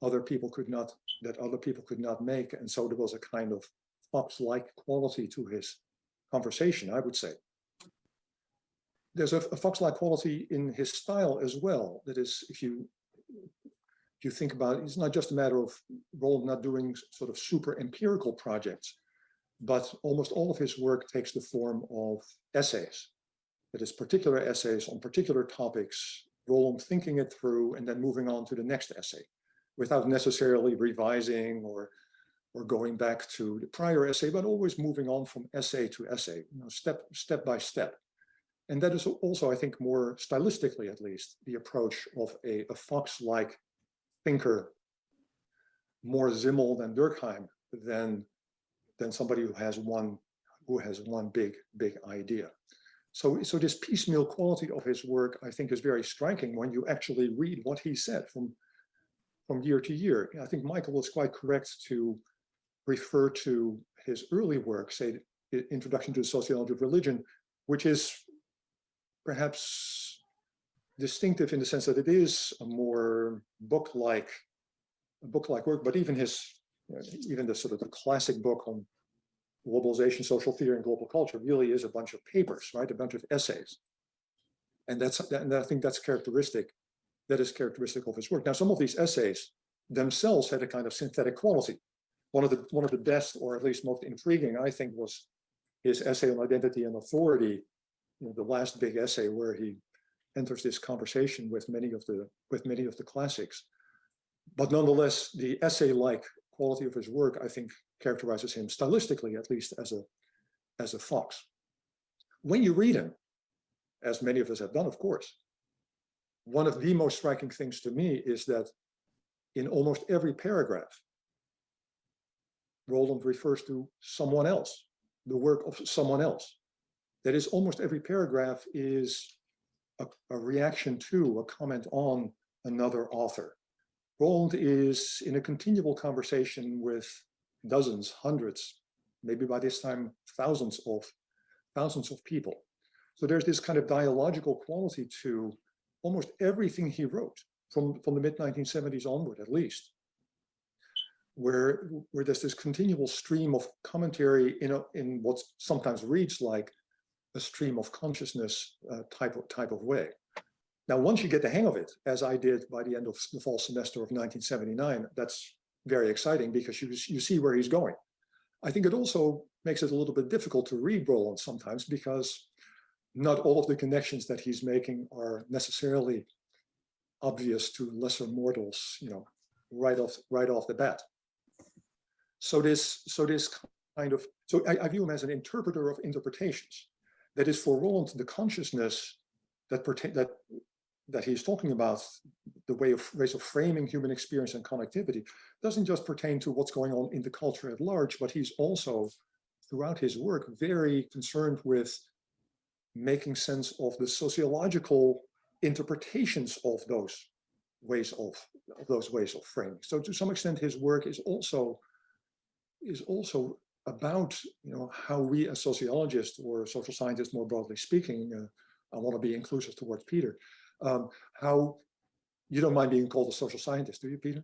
E: other people could not make. And so there was a kind of fox-like quality to his conversation, I would say. There's a fox-like quality in his style as well. That is, if you think about it, it's not just a matter of Roland not doing sort of super empirical projects, but almost all of his work takes the form of essays. That is, particular essays on particular topics, Roland thinking it through and then moving on to the next essay without necessarily revising or going back to the prior essay, but always moving on from essay to essay, step by step. And that is also, I think, more stylistically, at least, the approach of a Fox-like thinker, more Simmel than Durkheim, than somebody who has one big idea. So this piecemeal quality of his work, I think, is very striking when you actually read what he said from year to year. I think Michael was quite correct to refer to his early work, say, Introduction to the Sociology of Religion, which is perhaps distinctive in the sense that it is a more book-like work, but even even the sort of the classic book on globalization, social theory, and global culture really is a bunch of papers, right? A bunch of essays. And I think that's characteristic of his work. Now, some of these essays themselves had a kind of synthetic quality. One of the best, or at least most intriguing, I think, was his essay on identity and authority, the last big essay where he enters this conversation with many of the classics. But nonetheless, the essay-like quality of his work, I think, characterizes him stylistically, at least as a fox. When you read him, as many of us have done, of course, one of the most striking things to me is that in almost every paragraph, Roland refers to someone else, the work of someone else. That is, almost every paragraph is a reaction to, a comment on another author. Roland is in a continual conversation with dozens, hundreds, maybe by this time thousands of people. So there's this kind of dialogical quality to almost everything he wrote from the mid-1970s onward, at least, where there's this continual stream of commentary in what sometimes reads like a stream of consciousness type of way. Now, once you get the hang of it, as I did by the end of the fall semester of 1979, that's very exciting because you see where he's going. I think it also makes it a little bit difficult to read Roland sometimes because not all of the connections that he's making are necessarily obvious to lesser mortals, right off the bat. So I view him as an interpreter of interpretations. That is, for Roland, the consciousness that he's talking about, the ways of framing human experience and connectivity, doesn't just pertain to what's going on in the culture at large, but he's also, throughout his work, very concerned with making sense of the sociological interpretations of those ways of framing. So to some extent, his work is also about how we as sociologists or social scientists, more broadly speaking, I want to be inclusive towards Peter, how you don't mind being called a social scientist, do you, Peter?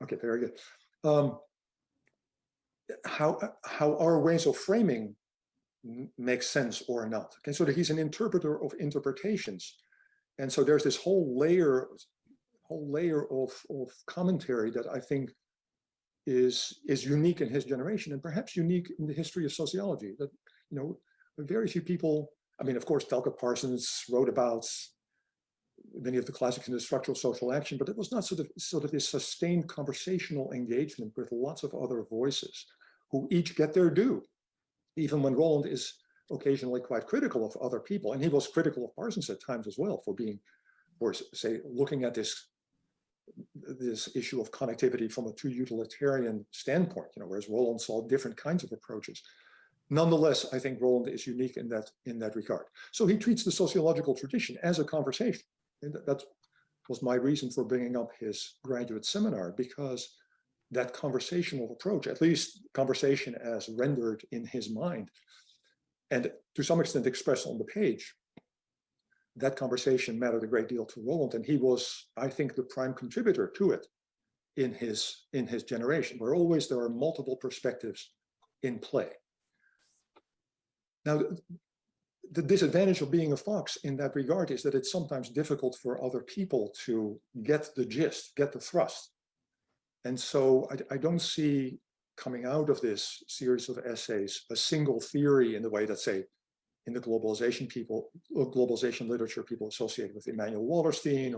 E: Okay, very good. How our ways of framing make sense or not. Okay, so that he's an interpreter of interpretations, and so there's this whole layer of commentary that I think is unique in his generation and perhaps unique in the history of sociology. That very few people. I mean, of course, Talcott Parsons wrote about many of the classics in the structural social action, but it was not sort of this sustained conversational engagement with lots of other voices who each get their due, even when Roland is occasionally quite critical of other people. And he was critical of Parsons at times as well for say, looking at this issue of connectivity from a too utilitarian standpoint, whereas Roland saw different kinds of approaches. Nonetheless, I think Roland is unique in that regard. So he treats the sociological tradition as a conversation. And that was my reason for bringing up his graduate seminar, because that conversational approach, at least conversation as rendered in his mind, and to some extent expressed on the page, that conversation mattered a great deal to Roland. And he was, I think, the prime contributor to it in his generation, where always there are multiple perspectives in play. Now, the disadvantage of being a fox in that regard is that it's sometimes difficult for other people to get the gist, get the thrust. And so I don't see coming out of this series of essays a single theory in the way that, say, in the globalization literature, people associate with Immanuel Wallerstein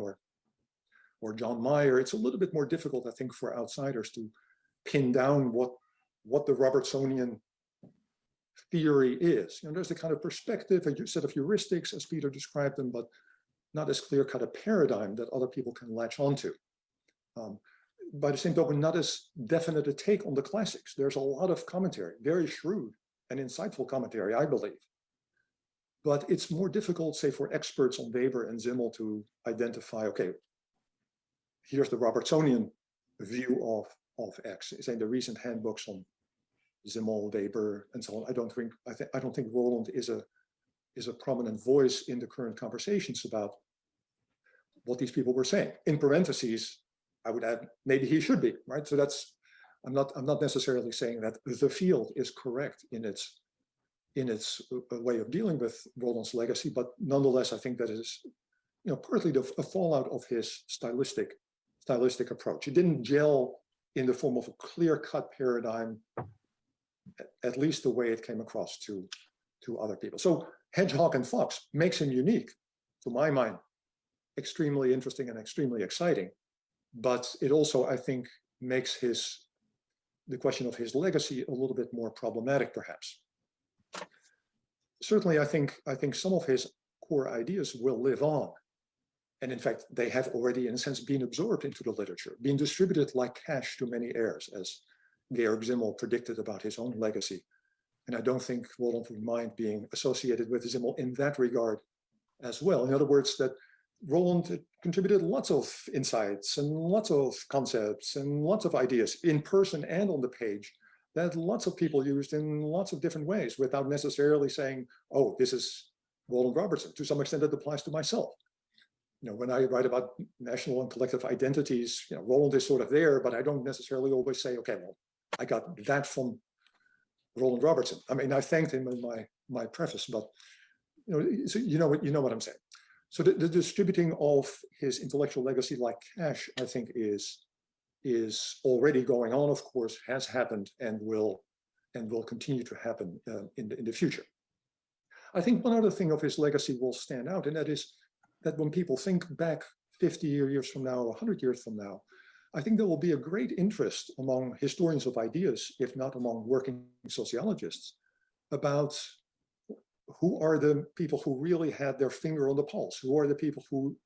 E: or John Mayer. It's a little bit more difficult, I think, for outsiders to pin down what the Robertsonian theory is. There's a kind of perspective, a set of heuristics, as Peter described them, but not as clear-cut a paradigm that other people can latch onto. By the same token, not as definite a take on the classics. There's a lot of commentary, very shrewd and insightful commentary, I believe. But it's more difficult, say, for experts on Weber and Simmel to identify, okay, here's the Robertsonian view of X, saying the recent handbooks on Simmel, Weber, and so on. I don't think Roland is a prominent voice in the current conversations about what these people were saying. In parentheses, I would add, maybe he should be, right? So that's, I'm not necessarily saying that the field is correct in its way of dealing with Roland's legacy, but nonetheless, I think that is, partly a fallout of his stylistic approach. It didn't gel in the form of a clear-cut paradigm, at least the way it came across to other people. So Hedgehog and Fox makes him unique, to my mind, extremely interesting and extremely exciting. But it also, I think, makes the question of his legacy a little bit more problematic, perhaps. Certainly, I think some of his core ideas will live on. And in fact, they have already, in a sense, been absorbed into the literature, been distributed like cash to many heirs, as Georg Simmel predicted about his own legacy. And I don't think Roland would mind being associated with Simmel in that regard as well. In other words, that Roland contributed lots of insights and lots of concepts and lots of ideas in person and on the page that lots of people used in lots of different ways without necessarily saying, oh, this is Roland Robertson. To some extent, that applies to myself. When I write about national and collective identities, Roland is sort of there, but I don't necessarily always say, okay, well, I got that from Roland Robertson. I mean, I thanked him in my preface, but so you know what I'm saying. So the distributing of his intellectual legacy like cash, I think, is already going on, of course, has happened and will continue to happen in the future. I think one other thing of his legacy will stand out, and that is that when people think back 50 years from now, 100 years from now, I think there will be a great interest among historians of ideas, if not among working sociologists, about who are the people who really had their finger on the pulse, who are the people who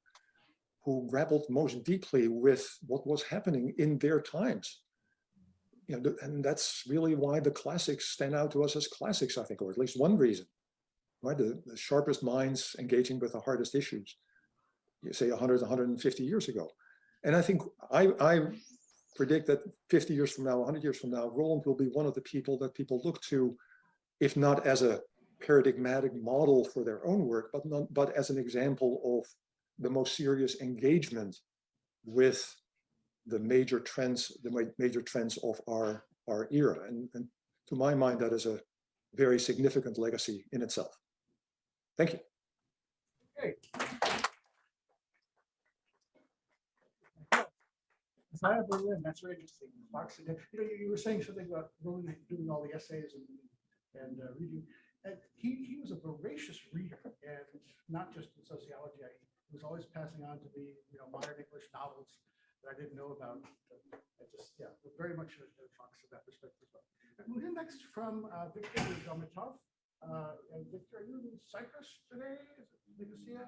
E: grappled most deeply with what was happening in their times. And that's really why the classics stand out to us as classics, I think, or at least one reason. Right, the sharpest minds engaging with the hardest issues, you say 100, 150 years ago. And I think I predict that 50 years from now, 100 years from now, Roland will be one of the people that people look to, if not as a paradigmatic model for their own work, but as an example of the most serious engagement with the major trends of our era. And to my mind, that is a very significant legacy in itself. Thank you.
B: Okay. Isaiah Berlin, that's very interesting. You were saying something about Roland doing all the essays and reading. And he was a voracious reader, and not just in sociology. He was always passing on to me, modern English novels that I didn't know about. Very much a Fox in that respect as well. And we'll hear next from Victor Roudometof. And Victor, are you in Cyprus today? Is it Nicosia?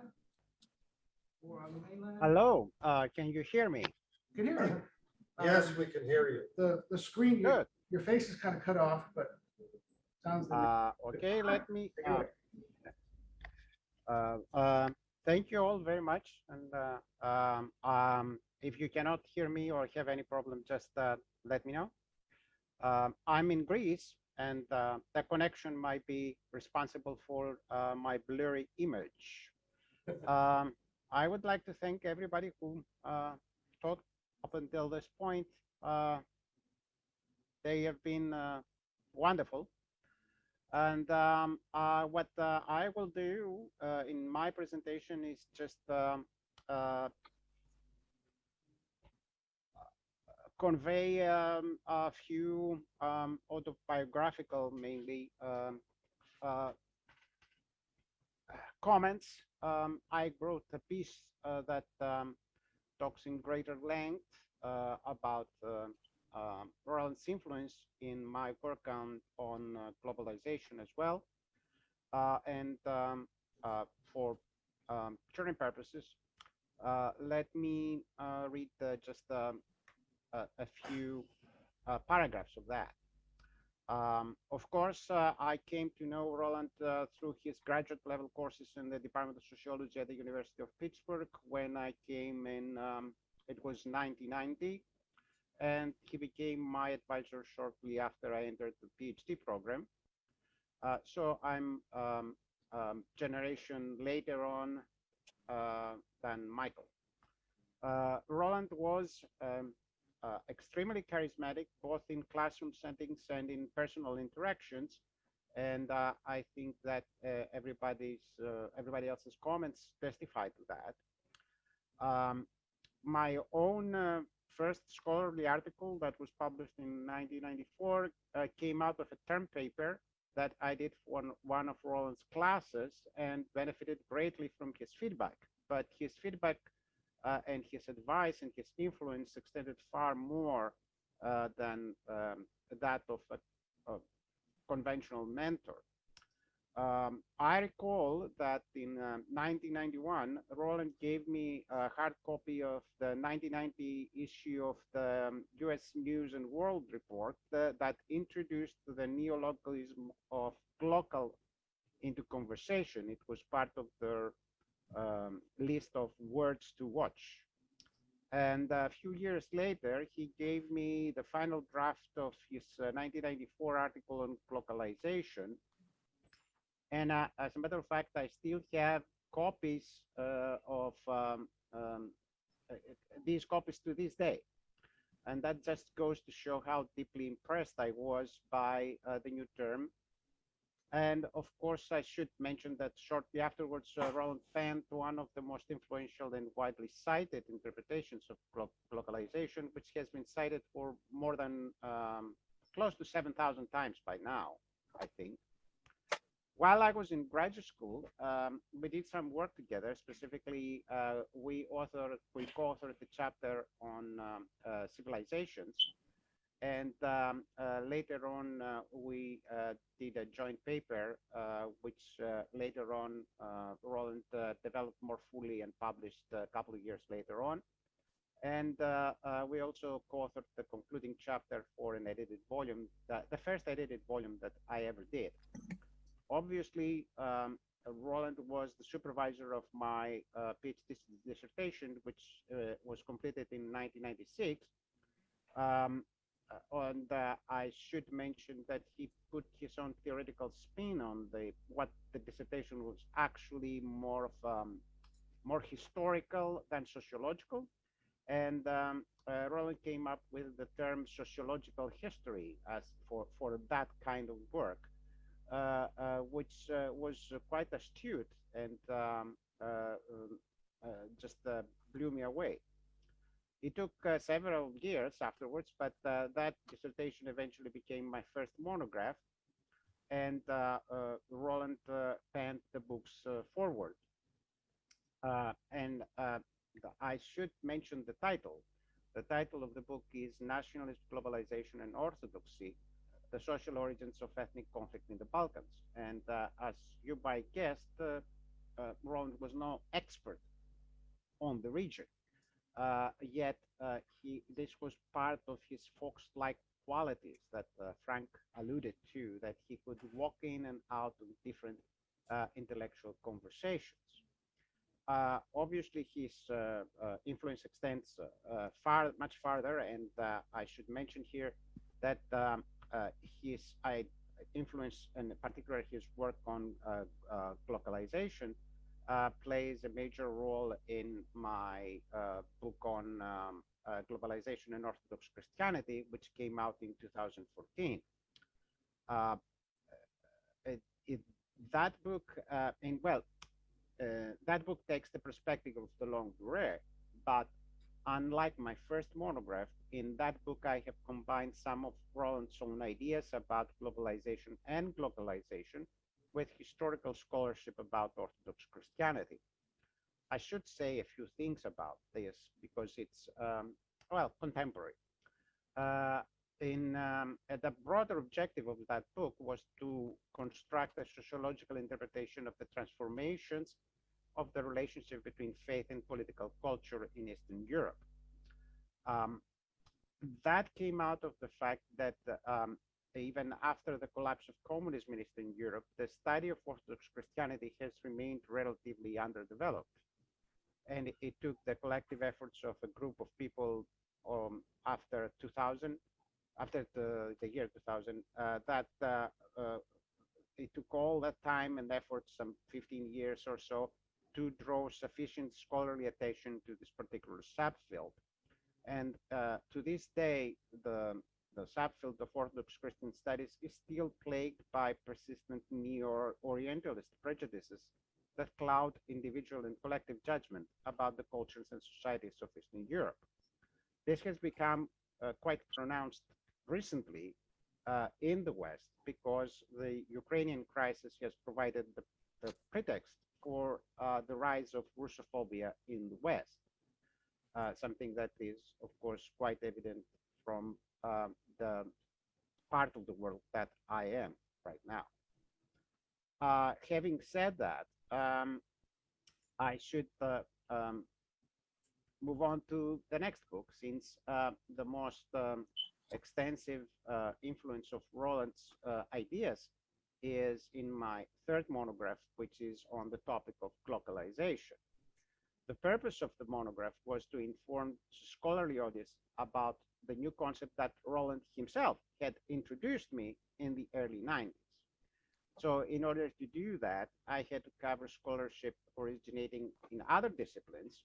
B: Or on the mainland?
F: Hello, can you hear me?
B: Can hear you.
C: Yes, we can hear you.
B: The screen,
F: Good.
B: your face is kind of cut off, but sounds like
F: Okay, let me.
B: take it away.
F: Thank you all very much. And if you cannot hear me or have any problem, just let me know. I'm in Greece, and the connection might be responsible for my blurry image. I would like to thank everybody who talked up until this point. They have been wonderful. And what I will do in my presentation is just convey a few autobiographical, mainly, comments. I wrote a piece that talks in greater length about Roland's influence in my work on globalization as well. And for tutoring purposes, let me read just a few paragraphs of that. Of course, I came to know Roland through his graduate level courses in the Department of Sociology at the University of Pittsburgh when I came in It was 1990, and he became my advisor shortly after I entered the PhD program. So I'm generation later on than Michael. Roland was extremely charismatic, both in classroom settings and in personal interactions. And I think that everybody else's comments testify to that. My own first scholarly article that was published in 1994 came out of a term paper that I did for one of Roland's classes and benefited greatly from his feedback. But his feedback and his advice and his influence extended far more than that of a conventional mentor. I recall that in 1991, Roland gave me a hard copy of the 1990 issue of the US News and World Report that introduced the neologism of glocal into conversation. It was part of their list of words to watch. And a few years later, he gave me the final draft of his 1994 article on glocalization. And as a matter of fact, I still have copies of these copies to this day. And that just goes to show how deeply impressed I was by the new term. And of course, I should mention that shortly afterwards, Roland penned one of the most influential and widely cited interpretations of glocalization, which has been cited for more than close to 7,000 times by now, I think. While I was in graduate school, we did some work together. Specifically, we co-authored the chapter on civilizations. And later on, we did a joint paper, which later on Roland developed more fully and published a couple of years later on. And we also co-authored the concluding chapter for an edited volume, the first edited volume that I ever did. Obviously, Roland was the supervisor of my PhD dissertation, which was completed in 1996. And I should mention that he put his own theoretical spin on what the dissertation was actually more of more historical than sociological. And Roland came up with the term sociological history as for that kind of work, which was quite astute and just blew me away. It took several years afterwards, but that dissertation eventually became my first monograph, and Roland penned the book's foreword. And I should mention the title. The title of the book is Nationalist Globalization and Orthodoxy, the Social Origins of Ethnic Conflict in the Balkans. And as you might guess, Roland was no expert on the region. Yet this was part of his Fox-like qualities that Frank alluded to, that he could walk in and out of different intellectual conversations. Obviously, his influence extends much farther, and I should mention here that his influence, and in particular his work on glocalization, plays a major role in my book on globalization and Orthodox Christianity, which came out in 2014. That book, that book takes the perspective of the longue durée, but unlike my first monograph, in that book I have combined some of Roland's own ideas about globalization and glocalization with historical scholarship about Orthodox Christianity. I should say a few things about this because it's, contemporary. The broader objective of that book was to construct a sociological interpretation of the transformations of the relationship between faith and political culture in Eastern Europe. That came out of the fact that even after the collapse of communism in Eastern Europe, the study of Orthodox Christianity has remained relatively underdeveloped. and it took the collective efforts of a group of people after 2000, after the year 2000, it took all that time and effort, some 15 years or so, to draw sufficient scholarly attention to this particular subfield. And to this day, the subfield of Orthodox Christian studies is still plagued by persistent neo-Orientalist prejudices that cloud individual and collective judgment about the cultures and societies of Eastern Europe. This has become quite pronounced recently in the West, because the Ukrainian crisis has provided the pretext for the rise of Russophobia in the West, something that is, of course, quite evident from the part of the world that I am right now. Having said that, I should move on to the next book, since the most extensive influence of Roland's ideas is in my third monograph, which is on the topic of glocalization. The purpose of the monograph was to inform scholarly audience about the new concept that Roland himself had introduced me in the early 90s. So in order to do that, I had to cover scholarship originating in other disciplines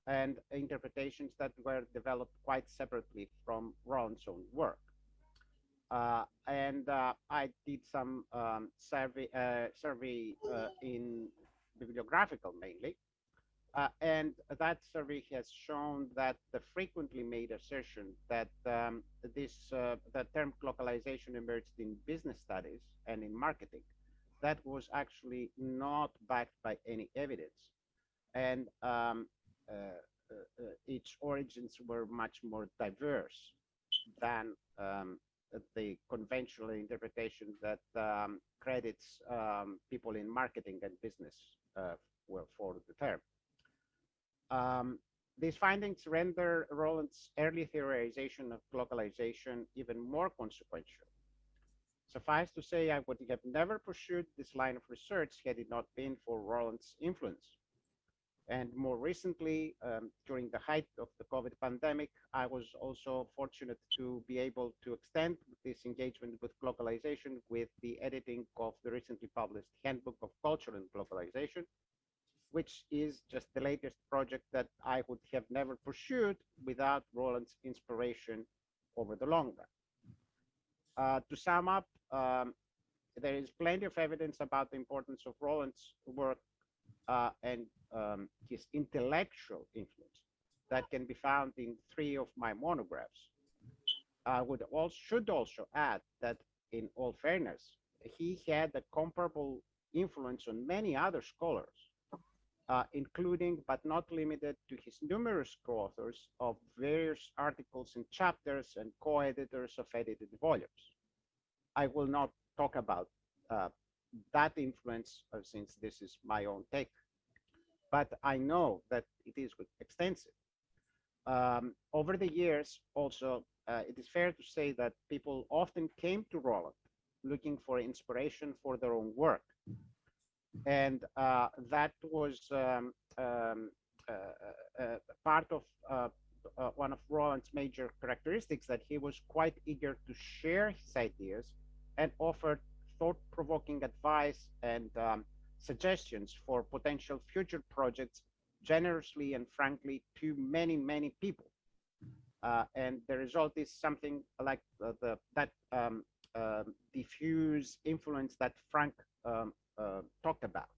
F: and interpretations that were developed quite separately from Roland's own work. I did some survey in bibliographical mainly, and that survey has shown that the frequently made assertion that the term glocalization emerged in business studies and in marketing, that was actually not backed by any evidence. And its origins were much more diverse than the conventional interpretation that credits people in marketing and business for the term. These findings render Roland's early theorization of glocalization even more consequential. Suffice to say, I would have never pursued this line of research had it not been for Roland's influence. And more recently, during the height of the COVID pandemic, I was also fortunate to be able to extend this engagement with glocalization with the editing of the recently published Handbook of Culture and Globalization, which is just the latest project that I would have never pursued without Roland's inspiration over the long run. To sum up, there is plenty of evidence about the importance of Roland's work and his intellectual influence that can be found in 3 of my monographs. I should also add that, in all fairness, he had a comparable influence on many other scholars, including but not limited to his numerous co-authors of various articles and chapters and co-editors of edited volumes. I will not talk about that influence since this is my own take, but I know that it is extensive. Over the years, also, it is fair to say that people often came to Roland looking for inspiration for their own work. And that was part of one of Roland's major characteristics, that he was quite eager to share his ideas and offered thought-provoking advice and suggestions for potential future projects generously and frankly to many, many people. And the result is something like that diffuse influence that Frank talked about.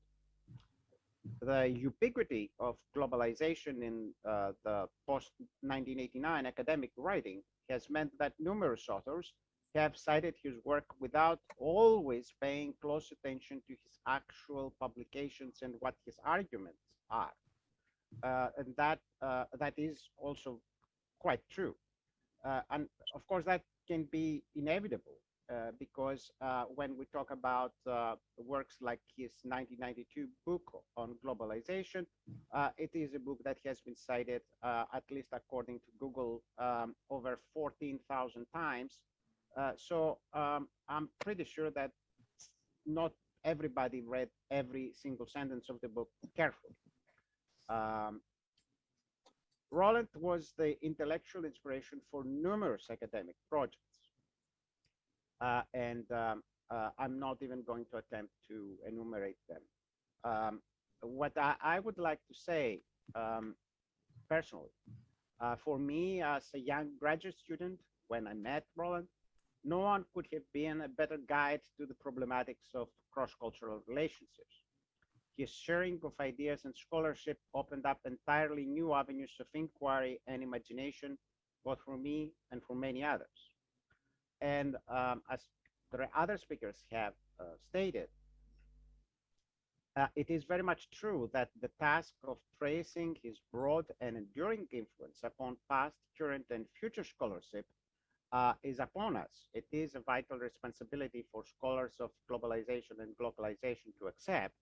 F: The ubiquity of globalization in the post-1989 academic writing has meant that numerous authors have cited his work without always paying close attention to his actual publications and what his arguments are. And that is also quite true. And of course, that can be inevitable because when we talk about works like his 1992 book on globalization, it is a book that has been cited, at least according to Google, over 14,000 times. So I'm pretty sure that not everybody read every single sentence of the book carefully. Roland was the intellectual inspiration for numerous academic projects. I'm not even going to attempt to enumerate them. What I would like to say personally, for me as a young graduate student, when I met Roland, no one could have been a better guide to the problematics of cross-cultural relationships. His sharing of ideas and scholarship opened up entirely new avenues of inquiry and imagination, both for me and for many others. And as the other speakers have stated, it is very much true that the task of tracing his broad and enduring influence upon past, current, and future scholarship is upon us. It is a vital responsibility for scholars of globalization and glocalization to accept.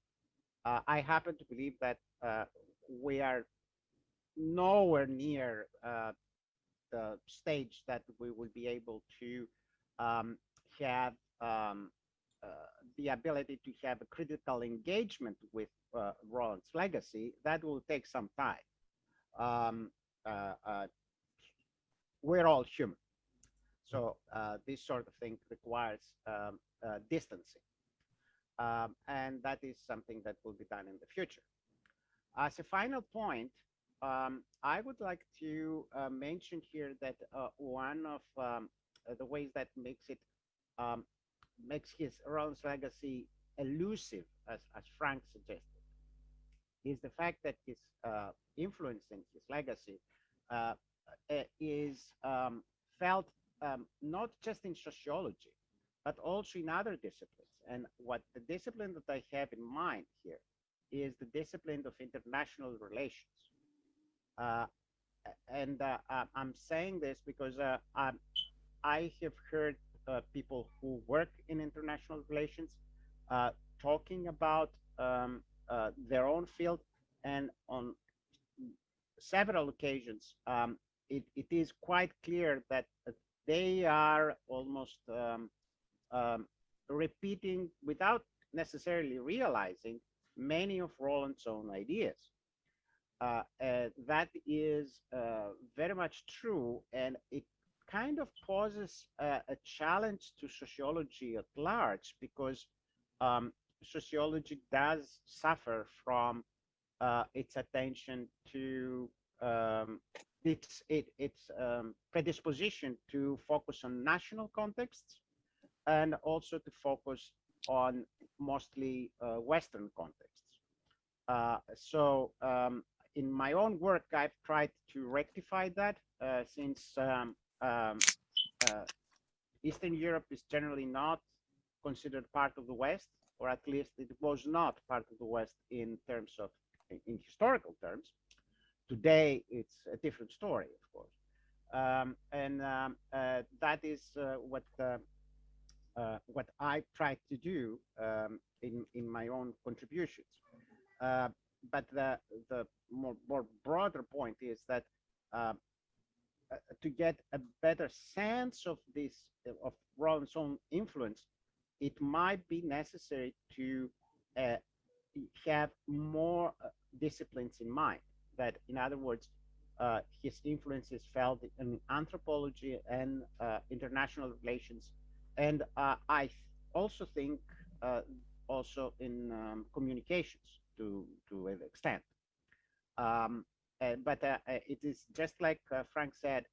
F: I happen to believe that we are nowhere near the stage that we will be able to have the ability to have a critical engagement with Roland's legacy. That will take some time. We're all human. So this sort of thing requires distancing. And that is something that will be done in the future. As a final point, I would like to mention here that one of the ways that makes Roland's legacy elusive, as Frank suggested, is the fact that his influence in his legacy is felt not just in sociology, but also in other disciplines. And what the discipline that I have in mind here is the discipline of international relations. I'm saying this because I have heard people who work in international relations talking about their own field, and on several occasions, it is quite clear that they are almost repeating, without necessarily realizing, many of Roland's own ideas. That is very much true, and it kind of poses a challenge to sociology at large, because sociology does suffer from its attention to its predisposition to focus on national contexts, and also to focus on mostly Western contexts. In my own work, I've tried to rectify that, since Eastern Europe is generally not considered part of the West, or at least it was not part of the West in terms of, in historical terms. Today, it's a different story, of course. That is what I try to do in my own contributions. But the more broader point is that to get a better sense of this, of Roland's own influence, it might be necessary to have more disciplines in mind. That, in other words, his influence is felt in anthropology and international relations, and I also think also in communications to an extent. But it is just like Frank said,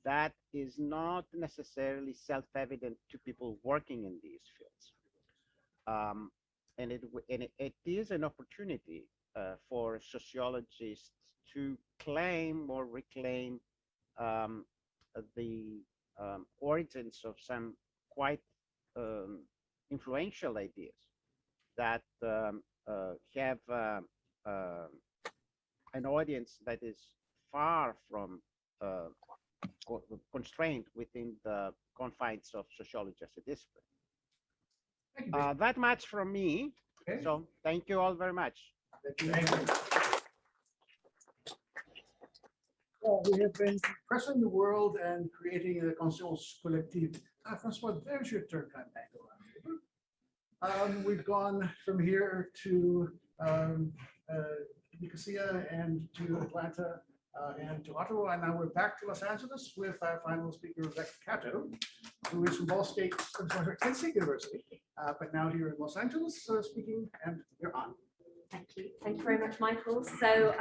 F: that is not necessarily self-evident to people working in these fields. And it is an opportunity for sociologists to claim or reclaim the origins of some quite influential ideas that have an audience that is far from constrained within the confines of sociology as a discipline. That much from me. Okay. So thank you all very much.
B: Thank you. Well, we have been pressing the world and creating a conscience collective. Francois, there's your turn. We've gone from here to Nicosia and to Atlanta and to Ottawa. And now we're back to Los Angeles with our final speaker, Rebecca Catto, who is from Ball State, Kent State University, but now here in Los Angeles speaking, and you're on.
G: Thank you. Thank you very much, Michael. So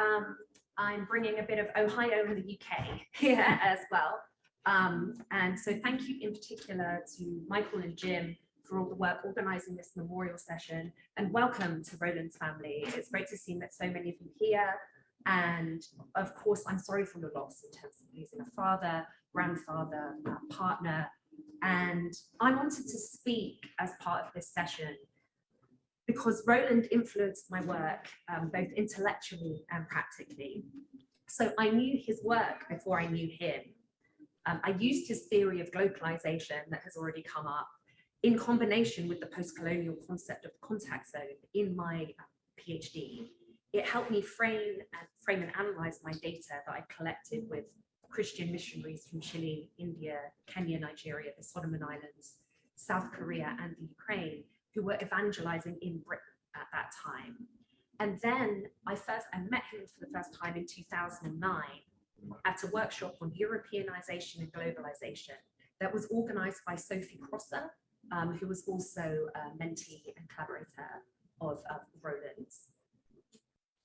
G: I'm bringing a bit of Ohio and the UK here as well. And so thank you in particular to Michael and Jim for all the work organizing this memorial session, and welcome to Roland's family. It's great to see that so many of you here. And of course, I'm sorry for your loss in terms of losing a father, grandfather, partner. And I wanted to speak as part of this session because Roland influenced my work both intellectually and practically. So I knew his work before I knew him. I used his theory of globalization that has already come up in combination with the post-colonial concept of the contact zone in my PhD. It helped me frame and analyze my data that I collected with Christian missionaries from Chile, India, Kenya, Nigeria, the Solomon Islands, South Korea, and the Ukraine, who were evangelizing in Britain at that time. And then I met him for the first time in 2009 at a workshop on Europeanization and globalization that was organized by Sophie Crosser, who was also a mentee and collaborator of Roland's.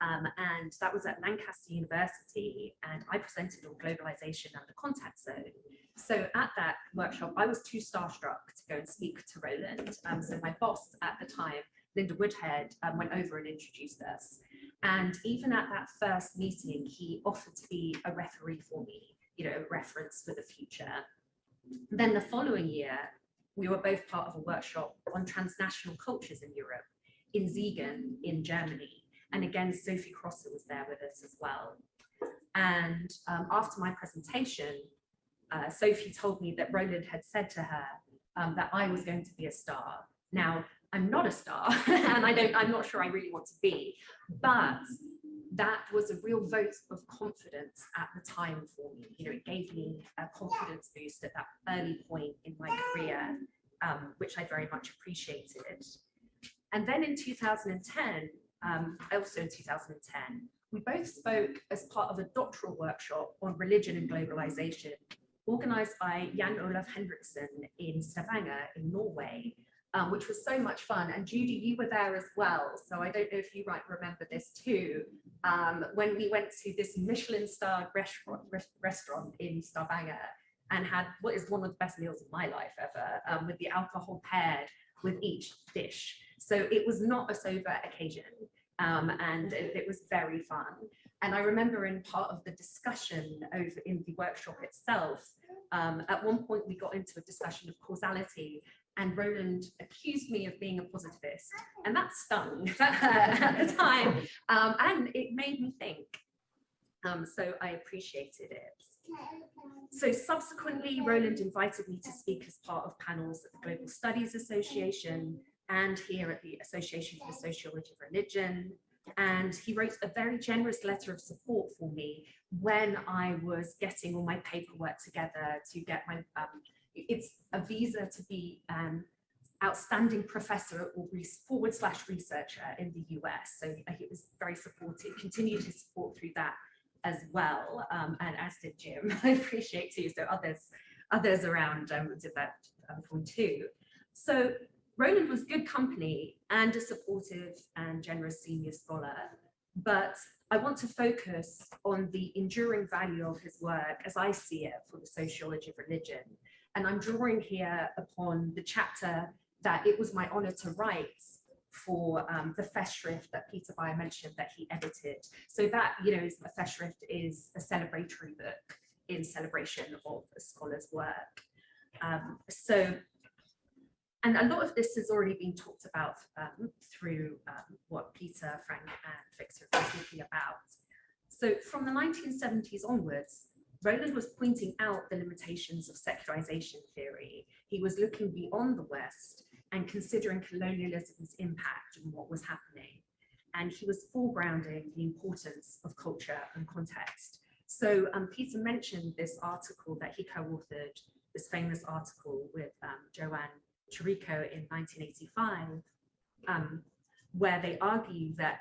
G: And that was at Lancaster University, and I presented on globalization and the contact zone. So at that workshop, I was too starstruck to go and speak to Roland. So my boss at the time, Linda Woodhead, went over and introduced us. And even at that first meeting, he offered to be a referee for me, you know, a reference for the future. Then the following year, we were both part of a workshop on transnational cultures in Europe, in Siegen, in Germany. And again, Sophie Crosser was there with us as well. And after my presentation, Sophie told me that Roland had said to her that I was going to be a star. Now, I'm not a star, and I'm not sure I really want to be, but that was a real vote of confidence at the time for me. You know, it gave me a confidence boost at that early point in my career, which I very much appreciated. And then in 2010, also in 2010, we both spoke as part of a doctoral workshop on religion and globalization, organized by Jan Olav Henriksen in Stavanger in Norway, which was so much fun. And Judy, you were there as well. So I don't know if you might remember this too. When we went to this Michelin-starred restaurant in Stavanger and had what is one of the best meals of my life ever, with the alcohol paired with each dish. So it was not a sober occasion, and it was very fun. And I remember in part of the discussion over in the workshop itself, at one point we got into a discussion of causality, and Roland accused me of being a positivist, and that stung at the time, and it made me think. So I appreciated it. So subsequently, Roland invited me to speak as part of panels at the Global Studies Association and here at the Association for the Sociology of Religion. And he wrote a very generous letter of support for me when I was getting all my paperwork together to get my, it's a visa to be outstanding professor or /researcher in the US. So he was very supportive, continued his support through that as well, and as did Jim. I appreciate too. So others around did that point too. So Roland was good company and a supportive and generous senior scholar, but I want to focus on the enduring value of his work as I see it for the sociology of religion. And I'm drawing here upon the chapter that it was my honor to write for the Festschrift that Peter Beyer mentioned that he edited. So that, you know, a Festschrift is a celebratory book in celebration of a scholar's work. And a lot of this has already been talked about through what Peter, Frank, and Victor have been talking about. So from the 1970s onwards, Roland was pointing out the limitations of secularization theory. He was looking beyond the West and considering colonialism's impact on what was happening. And he was foregrounding the importance of culture and context. So Peter mentioned this article that he co-authored, this famous article with Joanne Chirico in 1985, where they argue that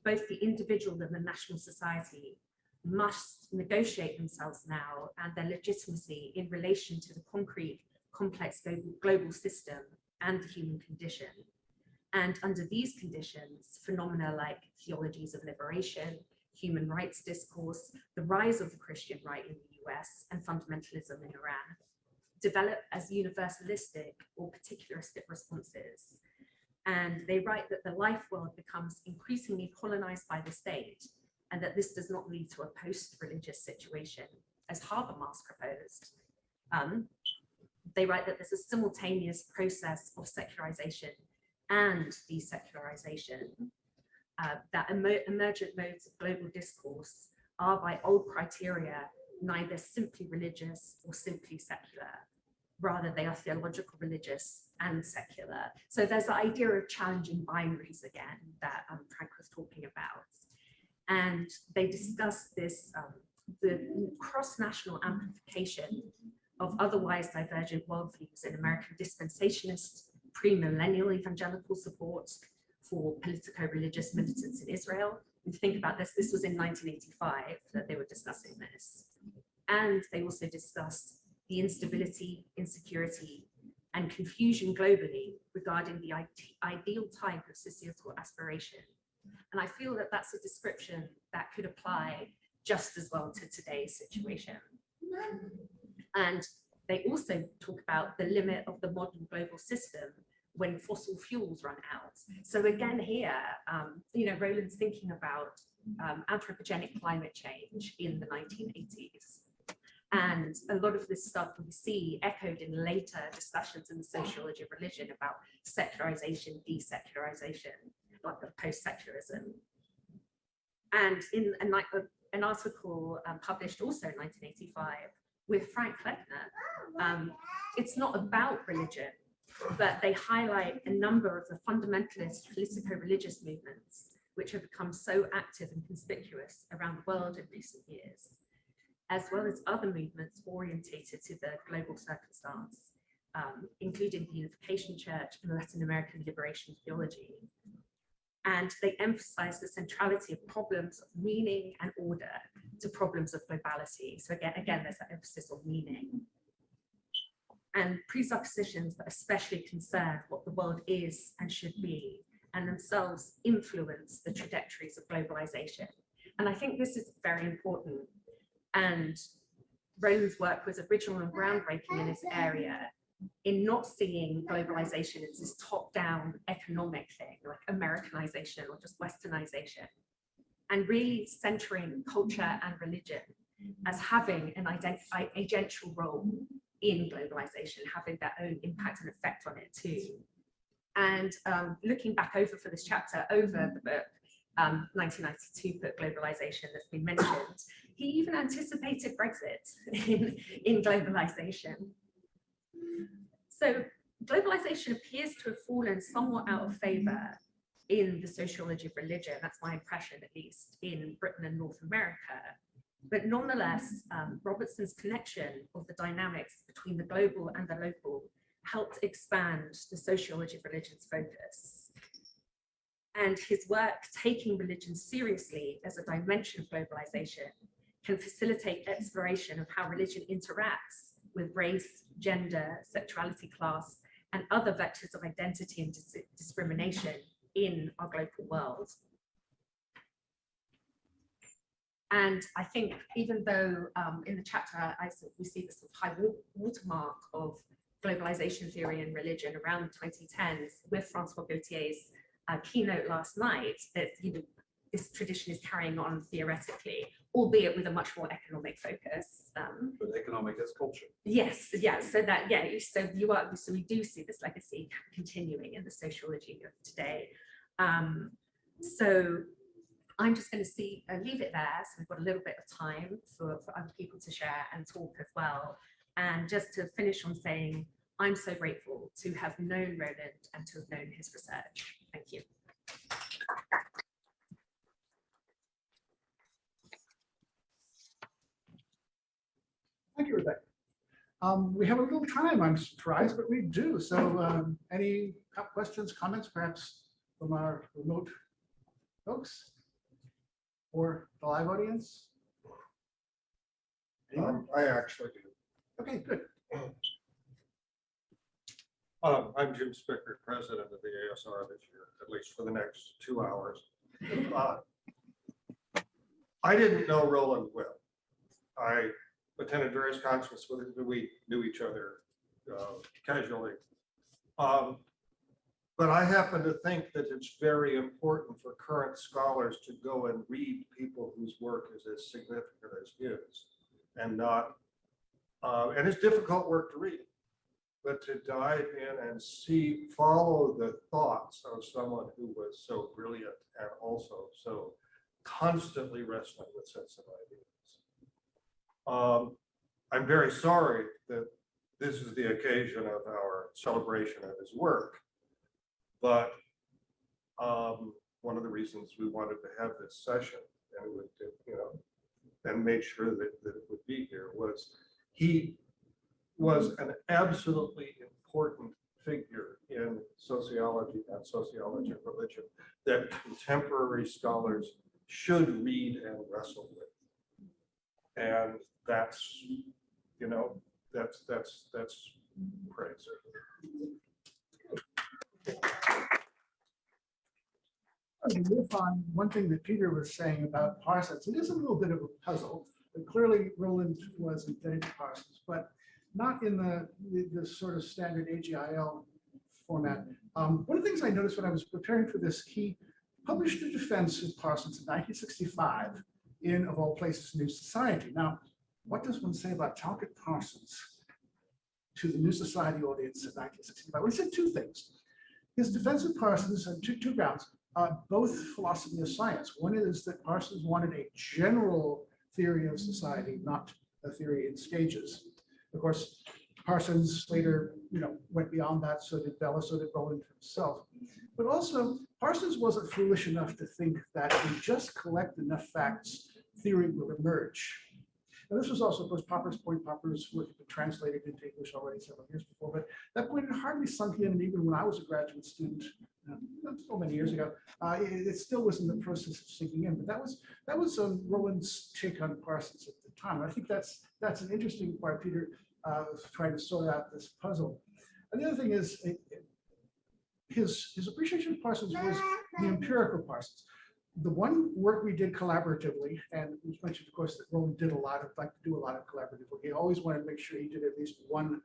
G: both the individual and the national society must negotiate themselves now and their legitimacy in relation to the concrete, complex global system and the human condition. And under these conditions, phenomena like theologies of liberation, human rights discourse, the rise of the Christian right in the US, and fundamentalism in Iran develop as universalistic or particularistic responses. And they write that the life world becomes increasingly colonized by the state, and that this does not lead to a post-religious situation, as Habermas proposed. They write that there's a simultaneous process of secularization and desecularization, that emergent modes of global discourse are by old criteria neither simply religious or simply secular. Rather, they are theological, religious, and secular. So there's the idea of challenging binaries again that Frank was talking about. And they discuss this, the cross-national amplification of otherwise divergent worldviews in American dispensationist, pre-millennial evangelical support for politico-religious militants in Israel. And think about this, this was in 1985 that they were discussing this. And they also discussed the instability, insecurity, and confusion globally regarding the ideal type of societal aspiration. And I feel that that's a description that could apply just as well to today's situation. And they also talk about the limit of the modern global system when fossil fuels run out. So again here, Roland's thinking about anthropogenic climate change in the 1980s. And a lot of this stuff we see echoed in later discussions in the sociology of religion about secularization, desecularization, like the post-secularism. And in an article published also in 1985 with Frank Lechner, it's not about religion, but they highlight a number of the fundamentalist politico-religious movements which have become so active and conspicuous around the world in recent years, as well as other movements orientated to the global circumstance, including the Unification Church and Latin American liberation theology. And they emphasize the centrality of problems of meaning and order to problems of globality. So again, there's that emphasis on meaning. And presuppositions that especially concern what the world is and should be, and themselves influence the trajectories of globalization. And I think this is very important. And Roland's work was original and groundbreaking in this area, in not seeing globalization as this top-down economic thing, like Americanization or just Westernization, and really centering culture and religion as having an agential role in globalization, having their own impact and effect on it too. And looking back over for this chapter, over the book, 1992 book Globalization that's been mentioned, he even anticipated Brexit in Globalization. So globalization appears to have fallen somewhat out of favor in the sociology of religion. That's my impression, at least, in Britain and North America. But nonetheless, Robertson's connection of the dynamics between the global and the local helped expand the sociology of religion's focus. And his work, taking religion seriously as a dimension of globalization, can facilitate exploration of how religion interacts with race, gender, sexuality, class, and other vectors of identity and discrimination in our global world. And I think even though in the chapter we see this sort of high watermark of globalization theory and religion around the 2010s with Francois Gautier's keynote last night, that this tradition is carrying on theoretically, albeit with a much more economic focus.
C: But economic as culture.
G: Yes, yeah. So we do see this legacy continuing in the sociology of today. So I'm just going to leave it there. So we've got a little bit of time for other people to share and talk as well. And just to finish on saying, I'm so grateful to have known Roland and to have known his research. Thank you.
B: Thank you, Rebecca. We have a little time, I'm surprised, but we do. So any questions, comments, perhaps from our remote folks? for the live audience? Anyone?
H: I actually do.
B: Okay, good.
H: I'm Jim Spicker, president of the ASR this year, at least for the next 2 hours. I didn't know Roland well. I attended various conferences with him. We knew each other casually. But I happen to think that it's very important for current scholars to go and read people whose work is as significant as his, and not, and it's difficult work to read, but to dive in and follow the thoughts of someone who was so brilliant and also so constantly wrestling with sensitive ideas. I'm very sorry that this is the occasion of our celebration of his work, but one of the reasons we wanted to have this session and would, and made sure that it would be here was he was an absolutely important figure in sociology and sociology of religion that contemporary scholars should read and wrestle with. And that's, that's praise.
B: Riff on one thing that Peter was saying about Parsons. It is a little bit of a puzzle, but clearly Roland was indebted to Parsons, but not in the sort of standard AGIL format. One of the things I noticed when I was preparing for this, he published a defense of Parsons in 1965 in, of all places, New Society. Now, what does one say about Talcott Parsons to the New Society audience in 1965? Well, he said two things. His defense of Parsons on two grounds. Both philosophy of science. One is that Parsons wanted a general theory of society, not a theory in stages. Of course, Parsons later, went beyond that. So did Bella, so did Roland himself. But also, Parsons wasn't foolish enough to think that if we just collect enough facts, theory will emerge. And this was also, of course, Popper's point. Popper's work had been translated into English already several years before, but that point had hardly sunk in. And even when I was a graduate student, so many years ago, it still was in the process of sinking in. But that was Roland's take on Parsons at the time. I think that's an interesting part. Peter was trying to sort out this puzzle. And the other thing is his appreciation of Parsons was the empirical Parsons. The one work we did collaboratively, and it was mentioned, of course, that Roland did like to do a lot of collaborative work. He always wanted to make sure he did at least one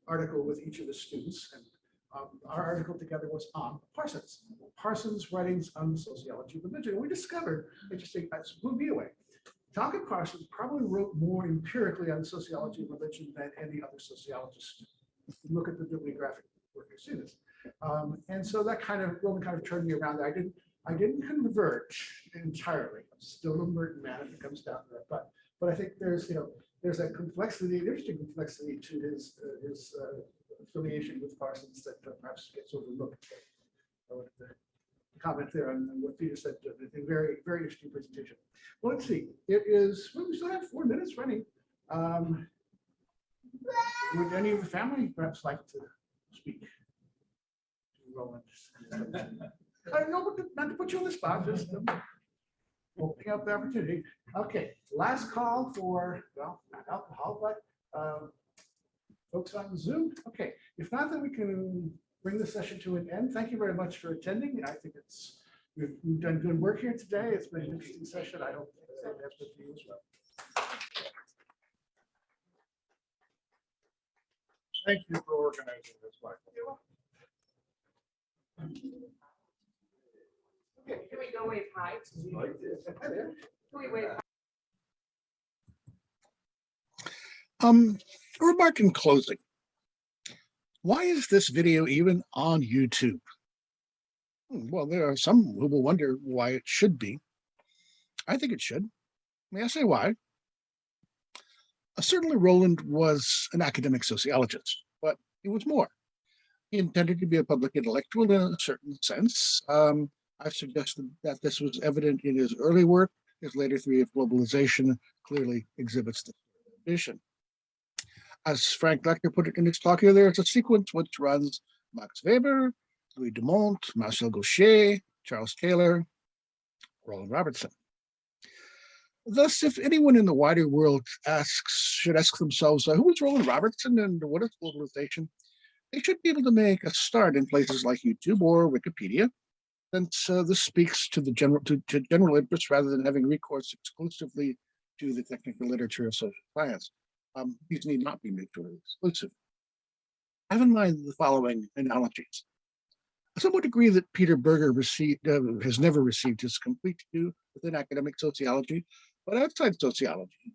B: article with each of the students. And our article together was on Parsons' writings on the sociology of religion. And we discovered, interesting, that blew me away. Talcott Parsons probably wrote more empirically on the sociology of religion than any other sociologist. Look at the bibliographic work, you see this. And so that Roland kind of turned me around. I didn't converge entirely. I'm still a Merton man if it comes down to that. But I think there's a complexity, an interesting complexity to his affiliation with Parsons that perhaps gets overlooked. I wanted to comment there on what Peter said. A very, very interesting presentation. Well, let's see. It is, well, we still have 4 minutes running. Would any of the family perhaps like to speak to Roland? I don't know, not to put you on the spot, just opening up the opportunity. Okay, last call for, well, not alcohol, but folks on Zoom. Okay, if not, then we can bring the session to an end. Thank you very much for attending. I think we've done good work here today. It's been an interesting session. I hope that's good for you as well.
H: Thank you for organizing this, Michael.
G: Okay, can we go wave hi?
H: Like this.
G: Can we wave hi?
A: A remark in closing. Why is this video even on YouTube? Well, there are some who will wonder why it should be. I think it should. May I say why? Certainly Roland was an academic sociologist, but he was more. He intended to be a public intellectual in a certain sense. I've suggested that this was evident in his early work. His later theory of globalization clearly exhibits this ambition. As Frank Lechner put it in his talk here, there's a sequence which runs Max Weber, Louis Dumont, Marcel Gaucher, Charles Taylor, Roland Robertson. Thus, if anyone in the wider world should ask themselves, who is Roland Robertson and what is globalization? They should be able to make a start in places like YouTube or Wikipedia, since this speaks to the general interest rather than having recourse exclusively to the technical literature of social science. These need not be mutually exclusive. Have in mind the following analogies. Some would agree that Peter Beyer has never received his complete due within academic sociology, but outside sociology,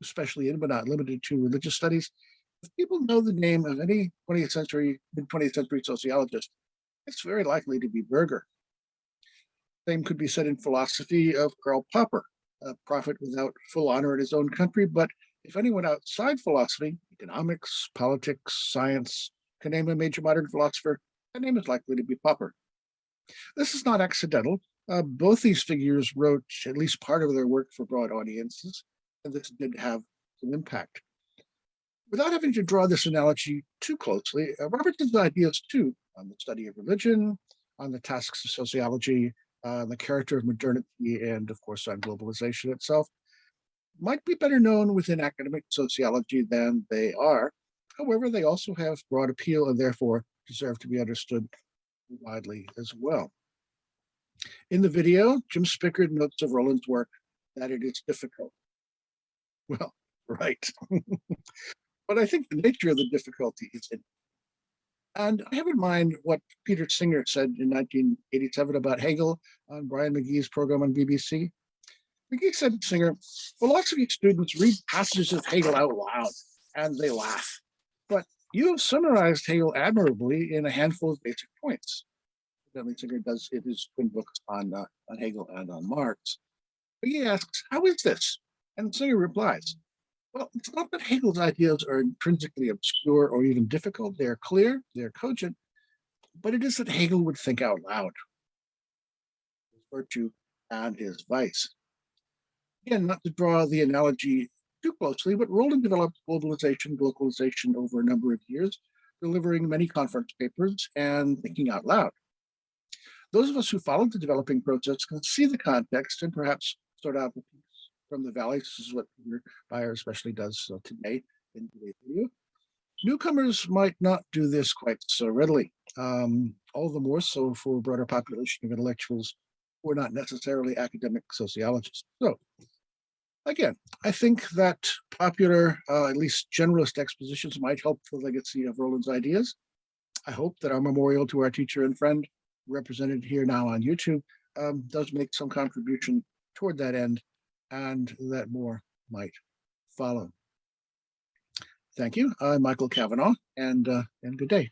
A: especially in but not limited to religious studies, if people know the name of any mid-20th century sociologist, it's very likely to be Beyer. Same could be said in philosophy of Karl Popper, a prophet without full honor in his own country, but if anyone outside philosophy, economics, politics, science, can name a major modern philosopher, that name is likely to be Popper. This is not accidental. Both these figures wrote at least part of their work for broad audiences, and this did have some impact. Without having to draw this analogy too closely, Robertson's ideas too on the study of religion, on the tasks of sociology, the character of modernity, and of course on globalization itself, might be better known within academic sociology than they are. However, they also have broad appeal and therefore deserve to be understood widely as well. In the video, Jim Spickard notes of Roland's work that it is difficult. Well, right. But I think the nature of the difficulty is in. And I have in mind what Peter Singer said in 1987 about Hegel on Brian McGee's program on BBC. McGee said to Singer, philosophy students read passages of Hegel out loud and they laugh. But you have summarized Hegel admirably in a handful of basic points. Evidently, Singer does in his twin books on Hegel and on Marx. McGee asks, how is this? And Singer replies, well, it's not that Hegel's ideas are intrinsically obscure or even difficult. They're clear, they're cogent, but it is that Hegel would think out loud. His virtue and his vice. Again, not to draw the analogy too closely, but Roland developed glocalization over a number of years, delivering many conference papers and thinking out loud. Those of us who followed the developing process can see the context and perhaps sort out the piece from the valley. This is what Peter Beyer especially does today in today's video. Newcomers might not do this quite so readily, all the more so for a broader population of intellectuals who are not necessarily academic sociologists. So again, I think that popular, at least generalist expositions might help the legacy of Roland's ideas. I hope that our memorial to our teacher and friend, represented here now on YouTube, does make some contribution toward that end, and that more might follow. Thank you. I'm Michael Cavanaugh, and good day.